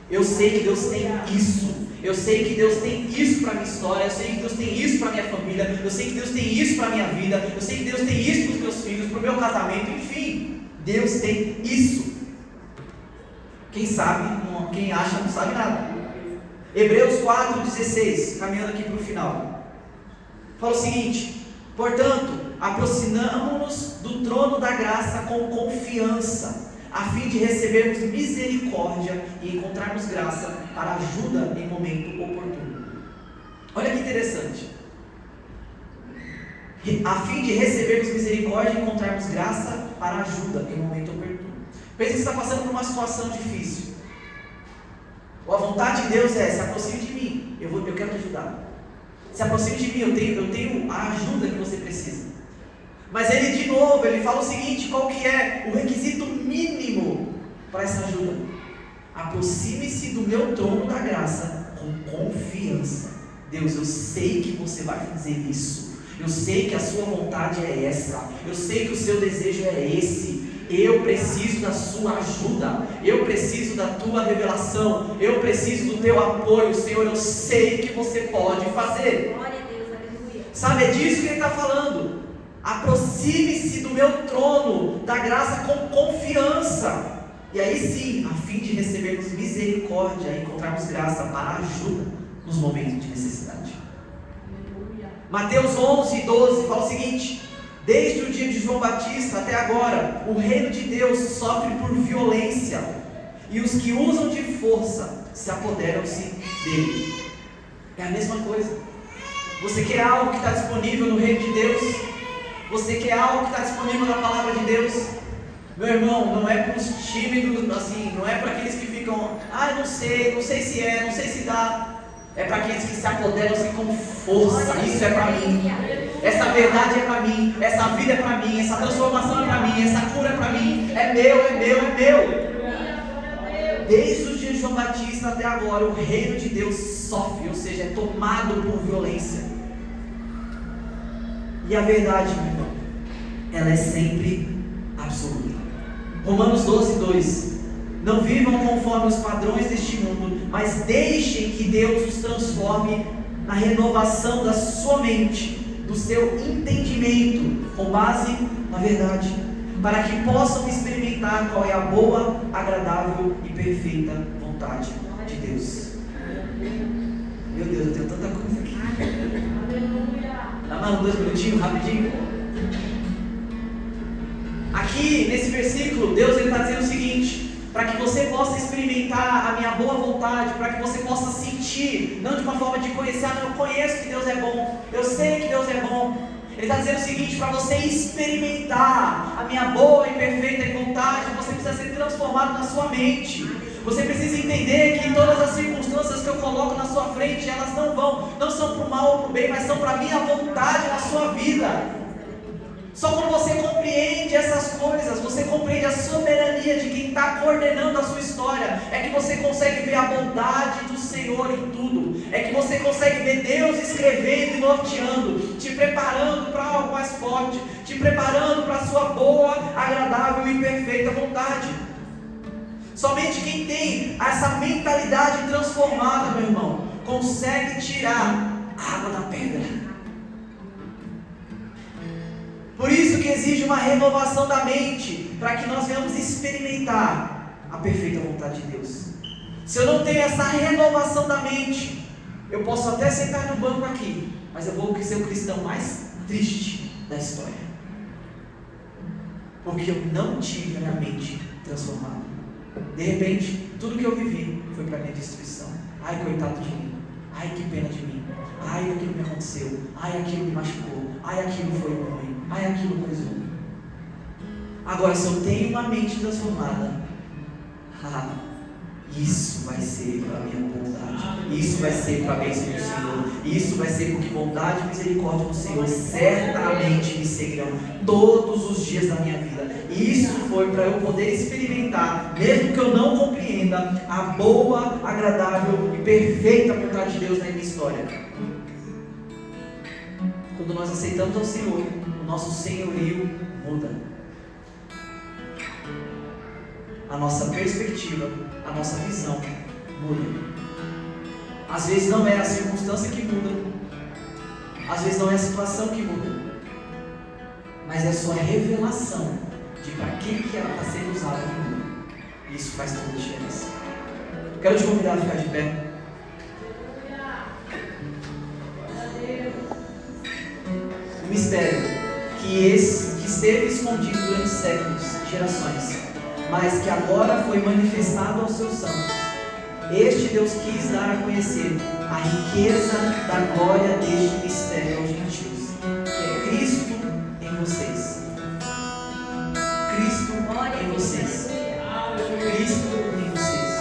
Eu sei que Deus tem isso. Eu sei que Deus tem isso para a minha história. Eu sei que Deus tem isso para a minha família. Eu sei que Deus tem isso para a minha vida. Eu sei que Deus tem isso para os meus filhos, para o meu casamento. Enfim, Deus tem isso. Quem sabe, quem acha não sabe nada. Hebreus 4,16, caminhando aqui para o final, fala o seguinte: portanto, aproximamo-nos do trono da graça com confiança, a fim de recebermos misericórdia e encontrarmos graça para ajuda em momento oportuno. Olha que interessante. A fim de recebermos misericórdia e encontrarmos graça para ajuda em momento oportuno. Pensa que você está passando por uma situação difícil. A vontade de Deus é: se aproxime de mim, eu quero te ajudar. Se aproxime de mim, eu tenho a ajuda que você precisa. Mas ele, de novo, ele fala o seguinte: qual que é o requisito mínimo para essa ajuda? Aproxime-se do meu trono da graça com confiança. Deus, eu sei que você vai fazer isso. Eu sei que a sua vontade é essa. Eu sei que o seu desejo é esse. Eu preciso da sua ajuda. Eu preciso da tua revelação. Eu preciso do teu apoio, Senhor. Eu sei que você pode fazer. Glória a Deus, aleluia. Sabe, é disso que ele está falando. Aproxime-se do meu trono da graça com confiança. E aí sim, a fim de recebermos misericórdia e encontrarmos graça para ajuda nos momentos de necessidade. Aleluia. Mateus 11:12 fala o seguinte: desde o dia de João Batista até agora, o reino de Deus sofre por violência, e os que usam de força se apoderam-se dele. É a mesma coisa. Você quer algo que está disponível no reino de Deus? Você quer algo que está disponível na palavra de Deus? Meu irmão, não é para os tímidos, assim, não é para aqueles que ficam: não sei se é, não sei se dá. É para aqueles que se apoderam-se com força. Isso é para mim. Essa verdade é para mim. Essa vida é para mim. Essa transformação é para mim. Essa cura é para mim. É meu, é meu, é meu. Desde os dias de João Batista até agora, o reino de Deus sofre, ou seja, é tomado por violência. E a verdade, meu irmão, ela é sempre absoluta. Romanos 12:2. Não vivam conforme os padrões deste mundo, mas deixem que Deus os transforme na renovação da sua mente, do seu entendimento, com base na verdade, para que possam experimentar qual é a boa, agradável e perfeita vontade de Deus. Meu Deus, eu tenho tanta coisa aqui. Dá mais 2 minutinhos, rapidinho. Aqui, nesse versículo, Deus está dizendo o seguinte: para que você possa experimentar a minha boa vontade, para que você possa sentir, não de uma forma de conhecer: eu conheço que Deus é bom, eu sei que Deus é bom. Ele está dizendo o seguinte: para você experimentar a minha boa e perfeita vontade, você precisa ser transformado na sua mente. Você precisa entender que todas as circunstâncias que eu coloco na sua frente, elas não são para o mal ou para o bem, mas são para a minha vontade na sua vida. Só quando você compreende essas coisas, você compreende a soberania de quem está coordenando a sua história, é que você consegue ver a bondade do Senhor em tudo. É que você consegue ver Deus escrevendo e norteando, te preparando para algo mais forte, te preparando para a sua boa, agradável e perfeita vontade. Somente quem tem essa mentalidade transformada, meu irmão, consegue tirar a água da pedra. Por isso que exige uma renovação da mente, para que nós venhamos experimentar a perfeita vontade de Deus. Se eu não tenho essa renovação da mente, eu posso até sentar no banco aqui, mas eu vou ser o cristão mais triste da história, porque eu não tive a minha mente transformada. De repente, tudo que eu vivi foi para minha destruição. Ai, coitado de mim. Ai, que pena de mim. Ai, aquilo me aconteceu. Ai, aquilo me machucou. Ai, aquilo foi ruim. Ai, aquilo coisou. Agora, se eu tenho uma mente transformada, isso vai ser para a minha bondade. Isso vai ser para a bênção do Senhor. Isso vai ser porque bondade e misericórdia do Senhor certamente me seguirão todos os dias da minha vida. Isso foi para eu poder experimentar, mesmo que eu não compreenda, a boa, agradável e perfeita vontade de Deus na minha história. Quando nós aceitamos ao Senhor, o nosso senhorio muda. A nossa perspectiva, a nossa visão muda. Às vezes não é a circunstância que muda, às vezes não é a situação que muda, mas é a sua revelação de para que ela está sendo usada que muda. Isso faz toda a diferença. Quero te convidar a ficar de pé. O mistério que esteve escondido durante séculos, gerações, mas que agora foi manifestado aos seus santos. Este Deus quis dar a conhecer a riqueza da glória deste mistério aos gentios, que é Cristo em vocês. Cristo em vocês. Cristo em vocês.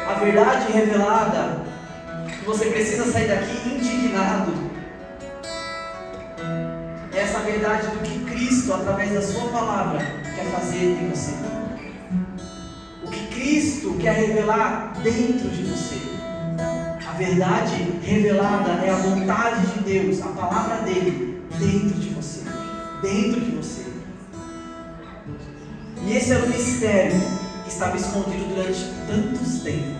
A verdade revelada, que você precisa sair daqui indignado, é essa verdade do que Cristo, através da sua palavra, quer fazer em você. O que Cristo quer revelar dentro de você. A verdade revelada é a vontade de Deus, a palavra dele, dentro de você. Dentro de você. E esse era o mistério que estava escondido durante tantos tempos.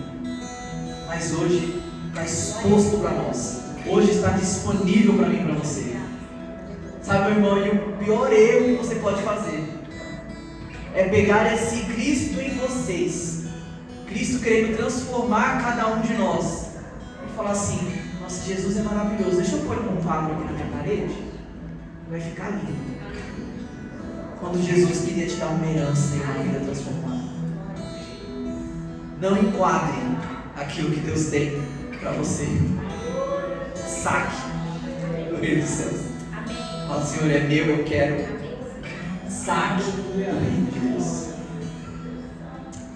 Mas hoje está exposto para nós. Hoje está disponível para mim e para você. Sabe, meu irmão, e o pior erro que você pode fazer é pegar esse Cristo em vocês, Cristo querendo transformar cada um de nós, e falar assim: nossa, Jesus é maravilhoso, deixa eu pôr um quadro aqui na minha parede, vai ficar lindo. Quando Jesus queria te dar uma herança e uma vida transformada. Não enquadre aquilo que Deus tem para você. Saque do reino dos céus. Fala: Senhor, é meu, eu quero. Saque do reino de Deus.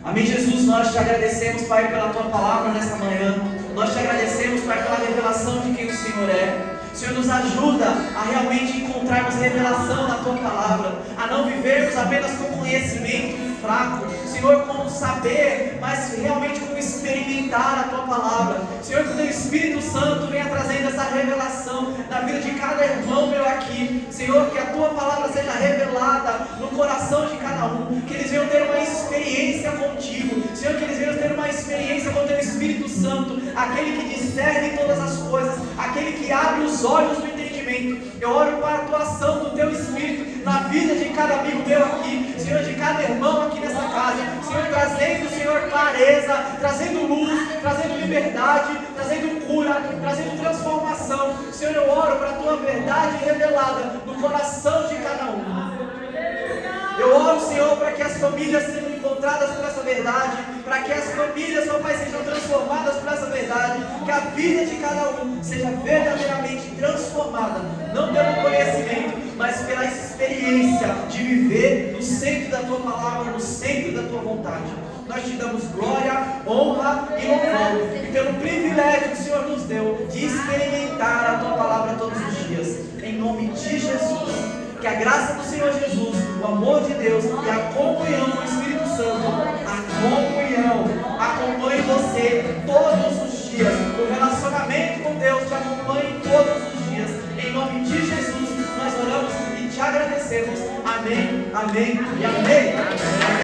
Amém, Jesus, nós te agradecemos, Pai, pela tua palavra nesta manhã. Nós te agradecemos, Pai, pela revelação de quem o Senhor é. Senhor, nos ajuda a realmente encontrarmos revelação na tua palavra, a não vivermos apenas com conhecimento fraco, Senhor, com saber, mas realmente com experimentar a tua palavra. Senhor, que o teu Espírito Santo venha trazendo essa revelação na vida de cada irmão meu aqui. Senhor, que a tua palavra seja revelada no coração de cada um, que eles venham ter uma experiência contigo. Senhor, que eles venham ter uma experiência com o teu Espírito Santo, aquele que discerne todas as coisas, aquele que abre os olhos do entendimento. Eu oro para a atuação do teu Espírito na vida de cada amigo meu aqui, Senhor, de cada irmão aqui nessa casa, Senhor, trazendo, Senhor, clareza, trazendo luz, trazendo liberdade, trazendo cura, trazendo transformação. Senhor, eu oro para a tua verdade revelada no coração de cada um. Eu oro, Senhor, para que as famílias sejam encontradas por essa verdade, para que as famílias, meu Pai, sejam transformadas por essa verdade, que a vida de cada um seja verdadeiramente transformada, não pelo conhecimento, mas pela experiência de viver no centro da tua palavra, no centro da tua vontade. Nós te damos glória, honra e louvor, e pelo privilégio que o Senhor nos deu de experimentar a tua palavra todos os dias, em nome de Jesus. Que a graça do Senhor Jesus, o amor de Deus e a comunhão do Espírito Santo, acompanhe você todos os dias. O relacionamento com Deus te acompanhe todos os dias. Em nome de Jesus, nós oramos e te agradecemos. Amém, amém e amém.